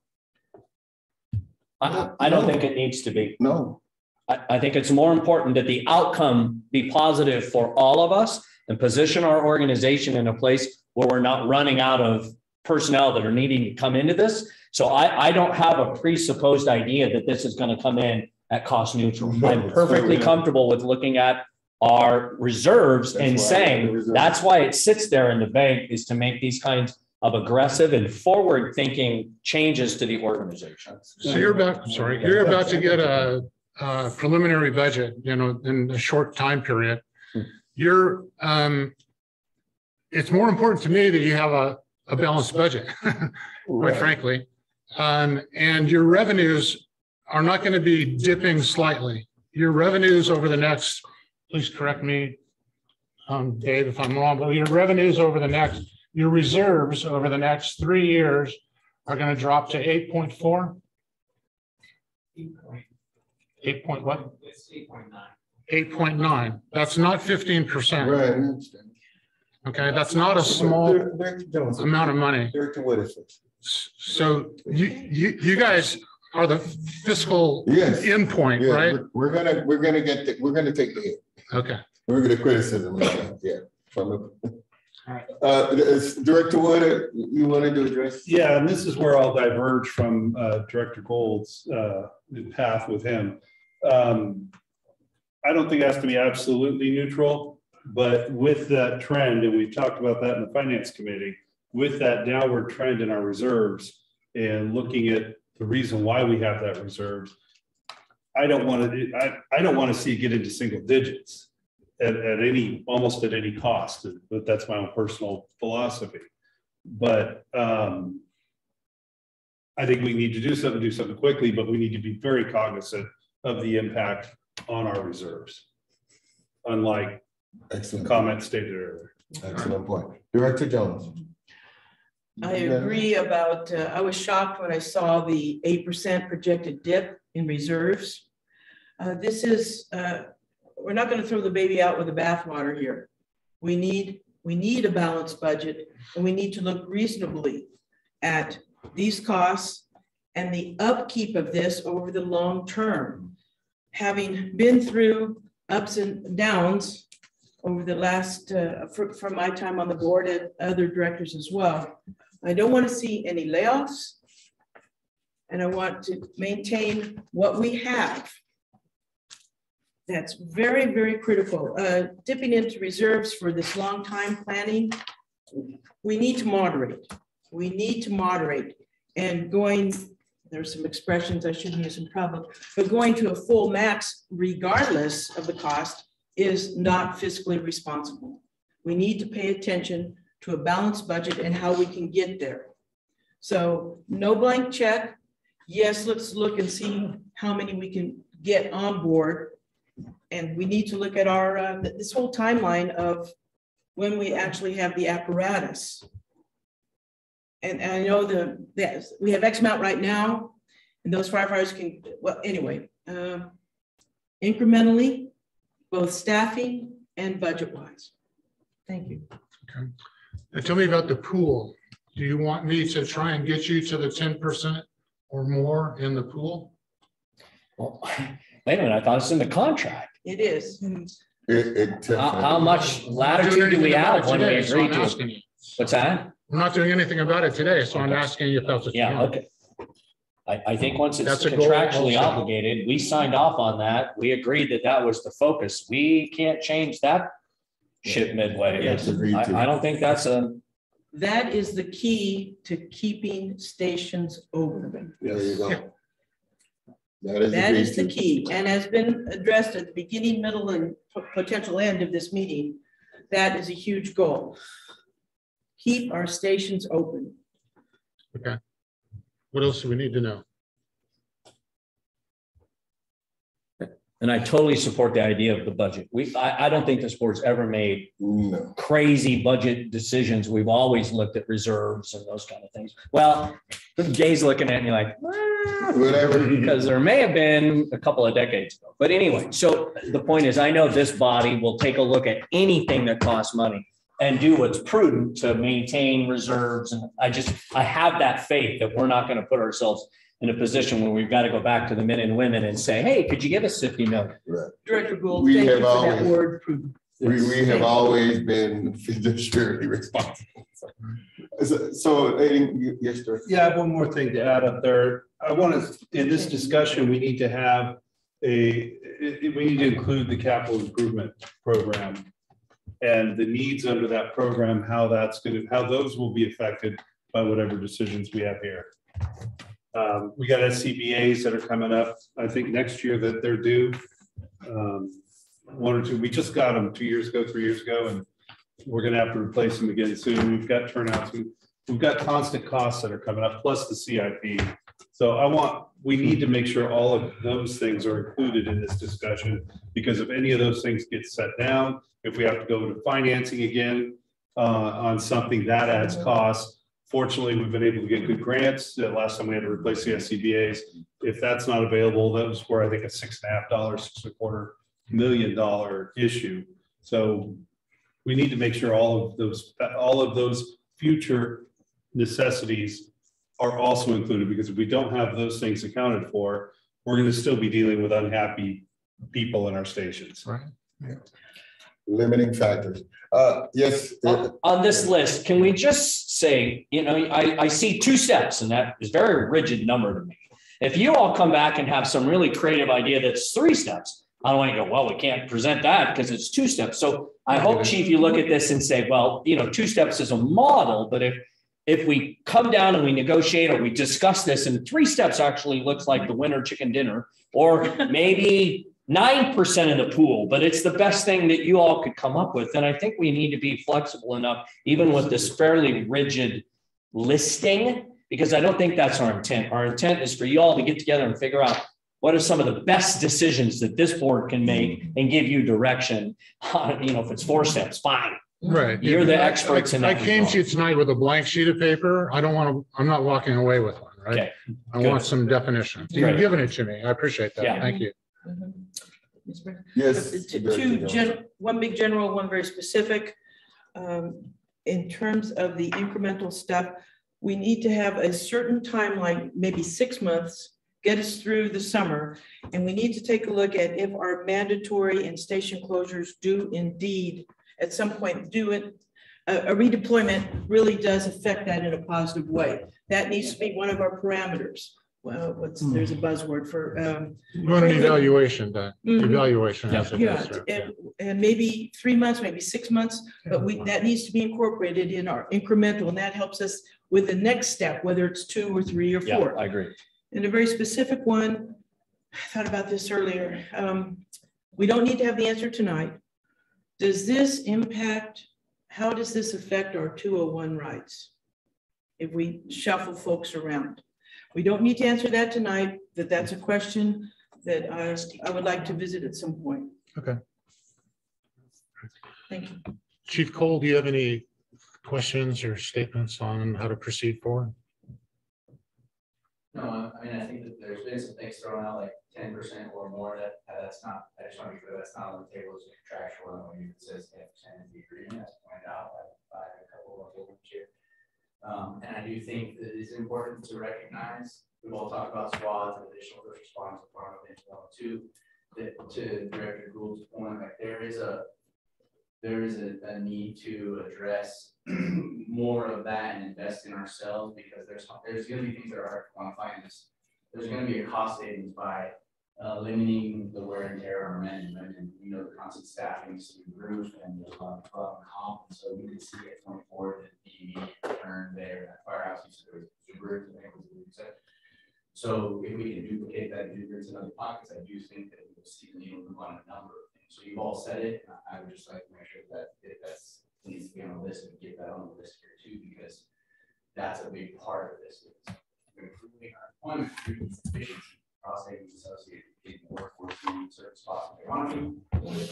I don't think it needs to be. No, I think it's more important that the outcome be positive for all of us and position our organization in a place where we're not running out of personnel that are needing to come into this. So I don't have a presupposed idea that this is going to come in at cost neutral. No, I'm it's perfectly certainly not. comfortable with looking at our reserves That's and why I like the saying reserves. that's why it sits there in the bank, is to make these kinds of aggressive and forward-thinking changes to the organization. So you're about to get a preliminary budget, in a short time period. It's more important to me that you have a balanced budget, quite frankly. And your revenues are not going to be dipping slightly. Your revenues over the next, please correct me, Dave, if I'm wrong, but your reserves over the next 3 years are going to drop to 8.4. 8 point what? It's 8.9. 8.9. That's not 15%. right. I understand. Okay, that's not a small Director Jones, amount of money. Director, what is it? So you guys are the fiscal Yes. endpoint, Yeah, right? we're gonna take the hit. Okay. We're gonna criticism, yeah. From Alright. Director Wood, you wanted to address? Yeah, and this is where I'll diverge from Director Gold's path with him. I don't think it has to be absolutely neutral, but with that trend, and we've talked about that in the Finance Committee, with that downward trend in our reserves and looking at the reason why we have that reserve, I don't want to see it get into single digits at almost at any cost, but that's my own personal philosophy. But I think we need to do something quickly, but we need to be very cognizant of the impact on our reserves. Unlike Excellent comments stated earlier. Excellent point. Director Jones. I agree about, I was shocked when I saw the 8% projected dip in reserves. We're not going to throw the baby out with the bathwater here. We need a balanced budget, and we need to look reasonably at these costs and the upkeep of this over the long term. Having been through ups and downs over the last, from my time on the board and other directors as well, I don't want to see any layoffs, and I want to maintain what we have. That's very, very critical. Dipping into reserves for this long time planning, we need to moderate. We need to moderate, and there's some expressions I shouldn't use in public, but going to a full max regardless of the cost is not fiscally responsible. We need to pay attention to a balanced budget and how we can get there. So no blank check. Yes, let's look and see how many we can get on board. And we need to look at our, this whole timeline of when we actually have the apparatus. And I know that we have X amount right now, and those firefighters can, well, anyway, incrementally, both staffing and budget-wise. Thank you. Okay. Now tell me about the pool. Do you want me to try and get you to the 10% or more in the pool? Well, wait a minute, I thought it's in the contract. It is. How much latitude do we have when we agree to it? What's that? I'm not doing anything about it today, so I'm asking you if that's what you Yeah, want. okay. I think once it's That's a goal contractually also. obligated, we signed off on that. We agreed that that was the focus. We can't change that ship midway. That's agreed to. I don't think that's a, That is the key to keeping stations open. There you go. Yeah. That is the agreed to. key, and has been addressed at the beginning, middle, and potential end of this meeting. That is a huge goal. Keep our stations open. Okay. What else do we need to know? and I totally support the idea of the budget. I don't think this board's ever made crazy budget decisions. We've always looked at reserves and those kind of things. Well, Jay's looking at me like, whatever, because there may have been a couple of decades ago. But anyway, so the point is, I know this body will take a look at anything that costs money and do what's prudent to maintain reserves. And I have that faith that we're not going to put ourselves in a position where we've got to go back to the men and women and say, hey, could you give us 50 million? Right. Director Gould, thank you for that word. Prudent. We have always been fiduciarily responsible. So, yes, sir. Yeah, I have one more thing to add up there. I want to, in this discussion, we need to have we need to include the capital improvement program and the needs under that program, how those will be affected by whatever decisions we have here. We got SCBAs that are coming up, I think next year that they're due. One or two, we just got them 2 years ago, 3 years ago, and we're gonna have to replace them again soon. We've got turnouts, we've got constant costs that are coming up, plus the CIP. So we need to make sure all of those things are included in this discussion, because if any of those things get set down, if we have to go to financing again on something that adds costs. Fortunately, we've been able to get good grants. Last time we had to replace the SCBAs. If that's not available, that was for, I think, a $6.25 million issue. So we need to make sure all of those future necessities are also included, because if we don't have those things accounted for, we're going to still be dealing with unhappy people in our stations. Right. Yeah. Limiting factors. Yes. On this list, can we just say, I see 2 steps, and that is a very rigid number to me. If you all come back and have some really creative idea that's 3 steps, I don't want to go, well, we can't present that because it's 2 steps. So I hope, Chief, you look at this and say, well, 2 steps is a model, but if we come down and we negotiate or we discuss this and 3 steps actually looks like the winter chicken dinner, or maybe 9% of the pool, but it's the best thing that you all could come up with. And I think we need to be flexible enough, even with this fairly rigid listing, because I don't think that's our intent. Our intent is for you all to get together and figure out what are some of the best decisions that this board can make and give you direction. If it's 4 steps, fine. Right. You're the experts in that. I came to you tonight with a blank sheet of paper. I'm not walking away with one, right? Okay. I want some definition. You've given it to me. I appreciate that. Yeah. Thank you. Yes. One big general, one very specific. In terms of the incremental stuff, we need to have a certain timeline, maybe 6 months, get us through the summer. And we need to take a look at if our mandatory and station closures do indeed, at some point, do it. A redeployment really does affect that in a positive way. That needs to be one of our parameters. Well, there's a buzzword for You want an evaluation, evaluation. Yeah, and maybe 3 months, maybe 6 months, but that needs to be incorporated in our incremental, and that helps us with the next step, whether it's 2 or 3 or 4. Yeah, I agree. And a very specific one, I thought about this earlier. We don't need to have the answer tonight. Does this impact, how does this affect our 201 rights if we shuffle folks around? We don't need to answer that tonight, that's a question that I would like to visit at some point. Okay. Thank you. Chief Cole, do you have any questions or statements on how to proceed forward? No, I mean, I think that there's been some things thrown out, like 10% or more, that's not, I just want to be clear, that's not on the table, it's contractual, and when it says 10% in the agreement, as pointed out by a couple of people here. And I do think that it's important to recognize, we've all talked about squads and additional first responders in front of it, too, that to Director Gould's point, like there is a need to address more of that and invest in ourselves, because there's going to be things that are hard to quantify in this. There's going to be a cost savings by limiting the wear and tear on our men, and the constant staffing is through the roof, and there's a lot of comp, and so we could see at 24 the immediate return there. That firehouse used to go super, so if we can duplicate that and do in other pockets, I do think that we will see the needle move on a number of things. So you've all said it, and I would just like to make sure that that's needs to be on the list and get that on the list here too, because that's a big part of this. Improving our employment efficiency, cost savings associated with getting the workforce in certain spots they want to be, with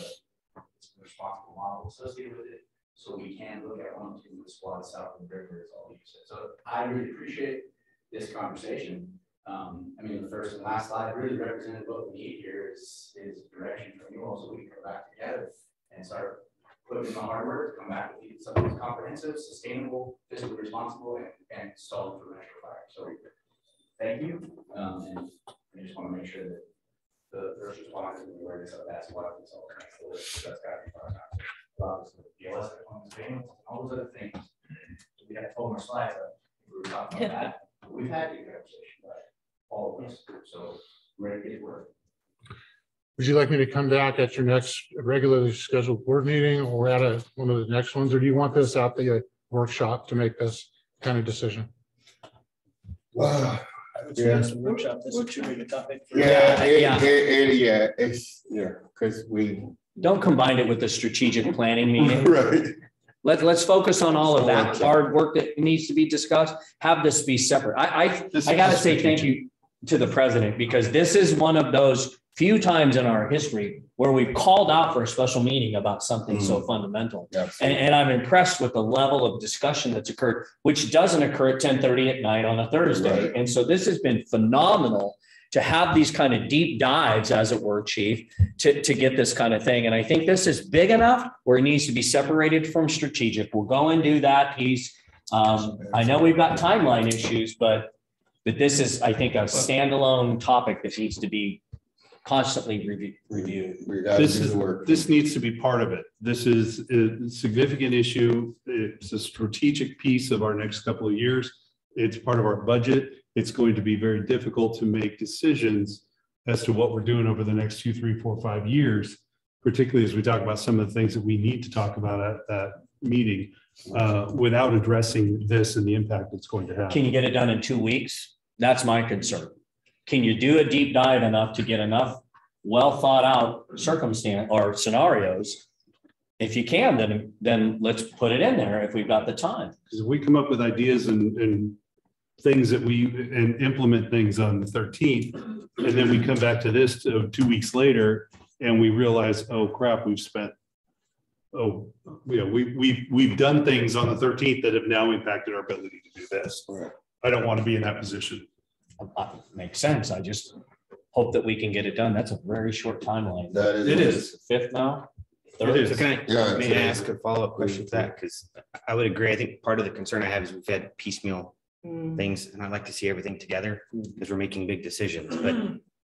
a responsible model associated with it. So we can look at 1, 2 the squad south of the river, as all you said. So I really appreciate this conversation. I mean, the first and last slide really represented what we need here is direction from you all, so we can come back together and start putting in the hard work, come back with something that's comprehensive, sustainable, fiscally responsible, and solid for Metro Fire. So thank you. And I just want to make sure that the first responders and the awareness of that's what it's all connects to this. That's got to be part of it. Obviously, the BLS and all those other things. We have 12 more slides. We were talking about that. We've had a conversation about it, all of us. So we're ready to get to work. Would you like me to come back at your next regularly scheduled board meeting or at one of the next ones, or do you want this at the workshop to make this kind of decision? I would suggest a workshop. This should be the topic. Because we don't combine it with the strategic planning meeting. Right. Let's focus on all of that hard work that needs to be discussed. Have this be separate. I got to say thank you to the president, because this is one of those few times in our history where we've called out for a special meeting about something so fundamental. And I'm impressed with the level of discussion that's occurred, which doesn't occur at 10:30 at night on a Thursday. Right. And so this has been phenomenal to have these kind of deep dives, as it were, Chief, to get this kind of thing. And I think this is big enough where it needs to be separated from strategic. We'll go and do that piece. I know we've got timeline issues, but this is, I think, a standalone topic that needs to be constantly reviewed. This needs to be part of it. This is a significant issue. It's a strategic piece of our next couple of years. It's part of our budget. It's going to be very difficult to make decisions as to what we're doing over the next 2, 3, 4, 5 years, particularly as we talk about some of the things that we need to talk about at that meeting without addressing this and the impact it's going to have. Can you get it done in 2 weeks? That's my concern. Can you do a deep dive enough to get enough well thought out circumstance or scenarios? If you can, then let's put it in there if we've got the time. Because if we come up with ideas and things that and implement things on the 13th, and then we come back to this 2 weeks later and we realize, oh crap, we've done things on the 13th that have now impacted our ability to do this. I don't want to be in that position. Makes sense. I just hope that we can get it done. That's a very short timeline. It is. 5th now? It is. So can I ask a follow-up question to that? Because I would agree. I think part of the concern I have is we've had piecemeal things, and I'd like to see everything together because we're making big decisions. But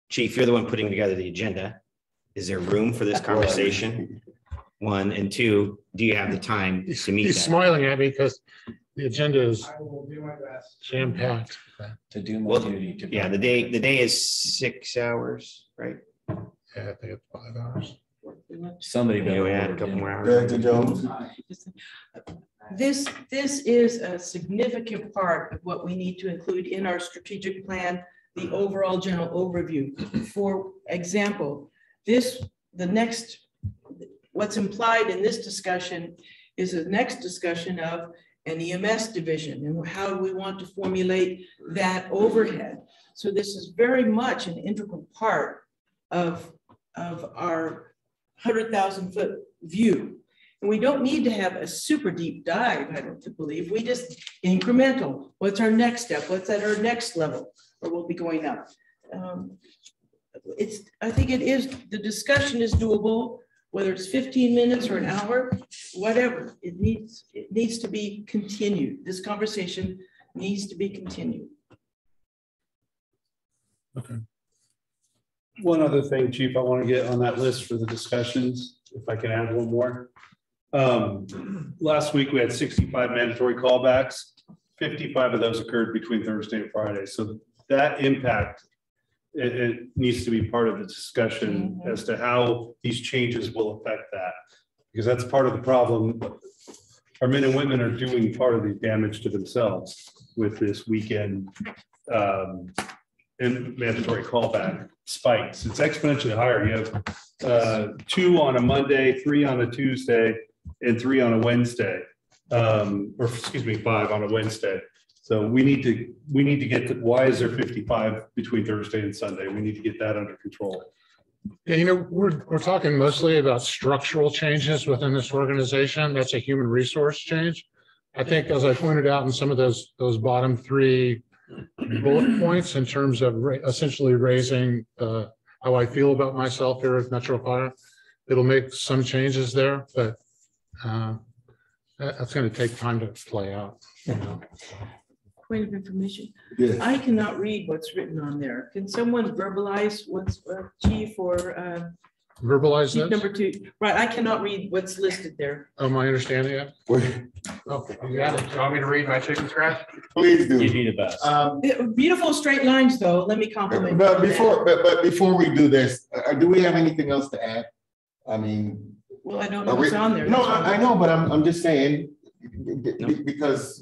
Chief, you're the one putting together the agenda. Is there room for this conversation? 1, and 2, do you have the time to meet? He's smiling at me because the agenda is jam-packed. To do my duty. The day is 6 hours, right? Yeah, I think it's 5 hours. Somebody better add a couple more hours. This is a significant part of what we need to include in our strategic plan, the overall general overview. For example, what's implied in this discussion is the next discussion of an EMS division and how we want to formulate that overhead. So this is very much an integral part of our 100,000-foot view. And we don't need to have a super deep dive, I don't believe. We just incremental. What's our next step? What's at our next level? Or we'll be going up. I think it is, the discussion is doable, whether it's 15 minutes or an hour, whatever. It needs to be continued. This conversation needs to be continued. Okay. One other thing, Chief, I want to get on that list for the discussions, if I can add one more. Last week, we had 65 mandatory callbacks. 55 of those occurred between Thursday and Friday. So that impact, it needs to be part of the discussion as to how these changes will affect that. Because that's part of the problem. Our men and women are doing part of the damage to themselves with this weekend and mandatory callback spikes. It's exponentially higher. You have 2 on a Monday, 3 on a Tuesday, and 3 on a Wednesday, or excuse me, 5 on a Wednesday. So we need to get to, why is there 55 between Thursday and Sunday? We need to get that under control. Yeah, you know, we're talking mostly about structural changes within this organization. That's a human resource change. I think, as I pointed out in some of those bottom 3 bullet points in terms of essentially raising how I feel about myself here at Metro Fire, it'll make some changes there, but that's going to take time to play out. You know. Point of information. Yes. I cannot read what's written on there. Can someone verbalize what's chief or Verbalize chief this? number 2? Right, I cannot read what's listed there. Oh, my understanding it? Okay. You got it. You want me to read my chicken scratch? Please do. You do the best. Beautiful straight lines, though. Let me compliment. But before we do this, do we have anything else to add? I mean, Well, I don't know what's on there. No, I know, but I'm just saying, because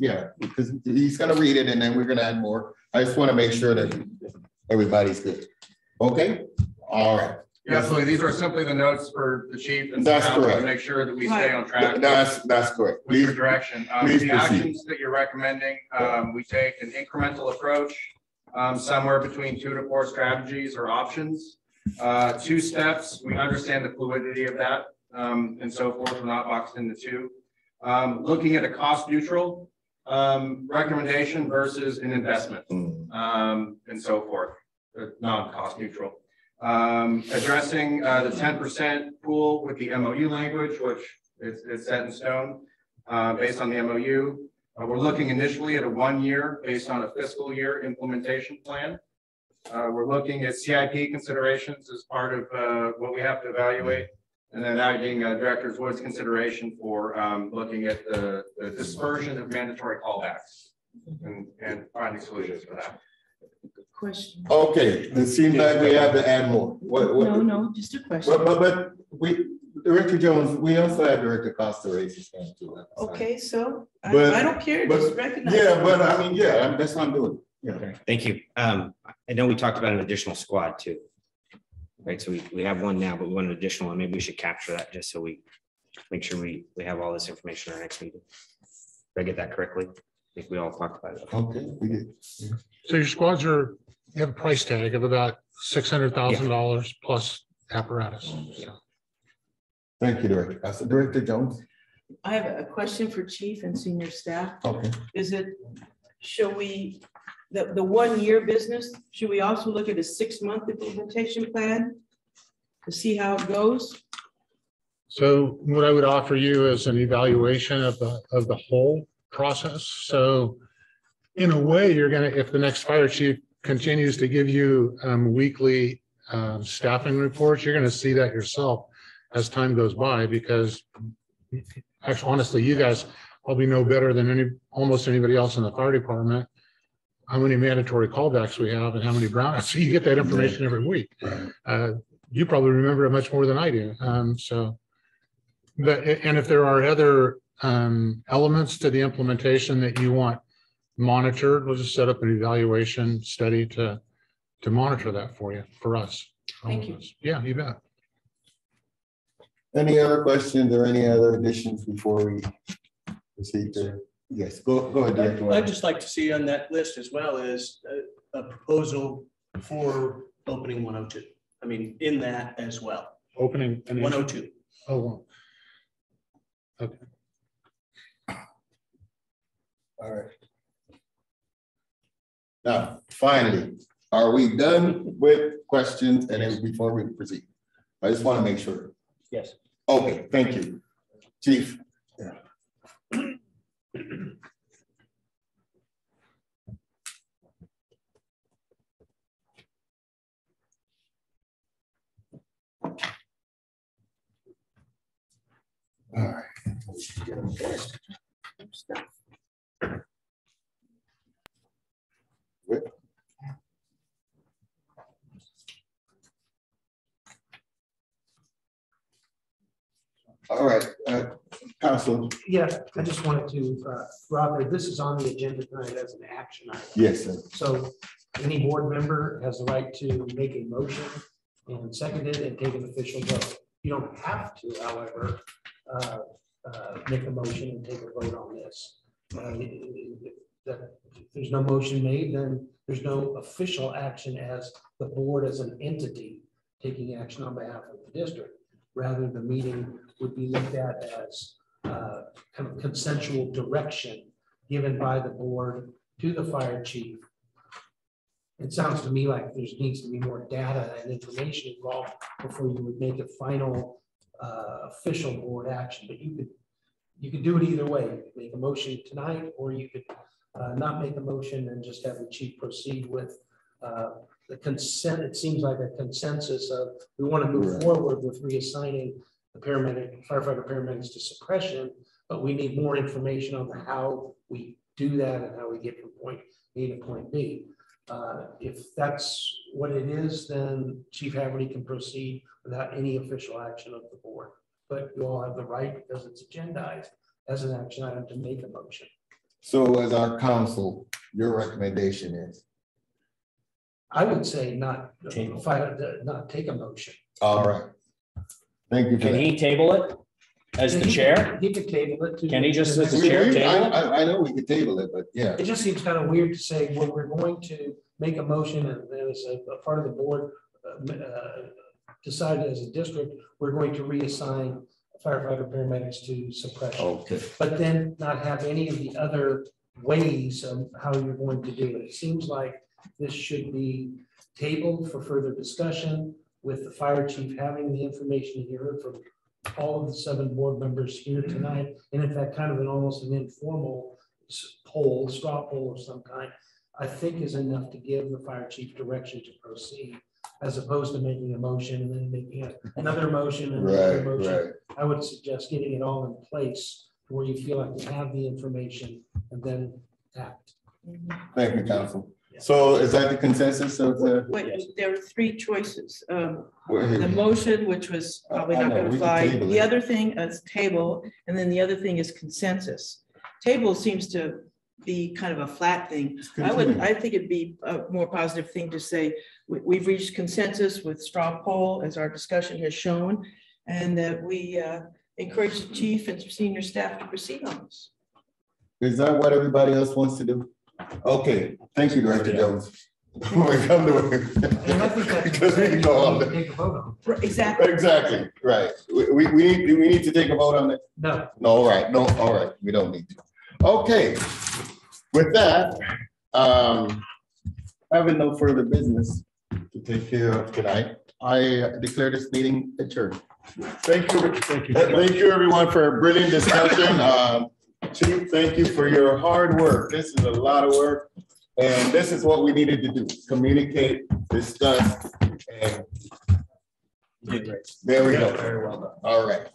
he's gonna read it and then we're gonna add more. I just want to make sure that everybody's good. Okay, all right. Yeah, absolutely. These are simply the notes for the chief. And That's correct. to make sure that we stay on track. That's correct. With your direction. Please The proceed. actions that you're recommending, we take an incremental approach, somewhere between 2 to 4 strategies or options. 2 steps, we understand the fluidity of that, and so forth. We're not boxed into 2. Looking at a cost neutral recommendation versus an investment, and so forth, non-cost neutral. Addressing the 10% pool with the MOU language, which is set in stone based on the MOU. We're looking initially at a 1 year based on a fiscal year implementation plan. We're looking at CIP considerations as part of what we have to evaluate. And then adding Director Wood's consideration for looking at the dispersion of mandatory callbacks and finding solutions for that. Question. Okay, it seems like we have to add more. No, just a question. But Director Jones, we also have Director Costa raise his hand too. Okay, so I But- don't care, but- just recognize. Yeah, but I mean, yeah, that's what I'm doing. Yeah. Thank you. I know we talked about an additional squad too. Right, so we have one now, but we want an additional one. Maybe we should capture that just so we make sure we have all this information in our next meeting. Did I get that correctly? I think we all talked about it. Okay, we did. So your squads you have a price tag of about $600,000 plus apparatus. So. Thank you, Director. Director Jones. I have a question for chief and senior staff. Okay. Shall we, the 1 year business, should we also look at a 6-month implementation plan to see how it goes? So what I would offer you is an evaluation of the whole process. So in a way, you're gonna, if the next fire chief continues to give you weekly staffing reports, you're gonna see that yourself as time goes by, because actually, honestly, you guys probably know better than almost anybody else in the fire department how many mandatory callbacks we have and how many brownouts. So you get that information every week. You probably remember it much more than I do. And if there are other elements to the implementation that you want monitored, we'll just set up an evaluation study to monitor that for us. Thank you. Yeah, you bet. Any other questions or any other additions before we proceed to? Yes, go ahead, Director. I'd just like to see on that list as well as a proposal for opening 102. I mean, in that as well. opening? 102. Oh, well. Okay. All right. Now, finally, are we done with questions? And then before we proceed, I just want to make sure. Yes. Okay, thank you, Chief. Yeah. All right. All right, Council. Yeah, I just wanted to, Robert, this is on the agenda tonight as an action item. Yes, sir. So any board member has the right to make a motion and second it and take an official vote. You don't have to, however, make a motion and take a vote on this. If there's no motion made, then there's no official action as the board as an entity taking action on behalf of the district. Rather, the meeting would be looked at as kind of consensual direction given by the board to the fire chief. It sounds to me like there needs to be more data and information involved before you would make a final official board action. But you could do it either way. You could make a motion tonight, or you could not make a motion and just have the chief proceed with the consent. It seems like a consensus of we want to move forward with reassigning the firefighter paramedics to suppression, but we need more information on how we do that and how we get from point A to point B. If that's what it is, then Chief Haverty can proceed without any official action of the board. But you all have the right, because it's agendized as an action item, to make a motion. So as our council, your recommendation is? I would say not take a motion. All right. Thank you. Can he table it as the chair? He could table it. Can he just as the chair table it? I know we could table it, but yeah. It just seems kind of weird to say, well, we're going to make a motion and then as a part of the board decided as a district, we're going to reassign firefighter paramedics to suppression. Okay. But then not have any of the other ways of how you're going to do it. It seems like this should be tabled for further discussion with the fire chief having the information he heard from all of the 7 board members here tonight. And in fact, kind of almost an informal poll, straw poll of some kind, I think is enough to give the fire chief direction to proceed, as opposed to making a motion and then making another motion and another motion. Right. I would suggest getting it all in place where you feel like you have the information and then act. Thank you, council. So is that the consensus of the? Wait, there were 3 choices. Well, The motion, which was probably not going to fly. The it. other thing is table, and then the other thing is consensus. Table seems to be kind of a flat thing. I think it'd be a more positive thing to say we've reached consensus with straw poll, as our discussion has shown, and that we encourage the chief and senior staff to proceed on this. Is that what everybody else wants to do? Okay, thank you, Director Jones. We come to it. Because we can go on. Exactly. Exactly, right. We need to take a vote on it? No. No, all right, no, all right, we don't need to. Okay, with that, having no further business to take care of tonight, I declare this meeting adjourned. Thank you. Thank you, everyone, for a brilliant discussion. Chief, thank you for your hard work. This is a lot of work. And this is what we needed to do, communicate, discuss, and there we go. Very well done. All right.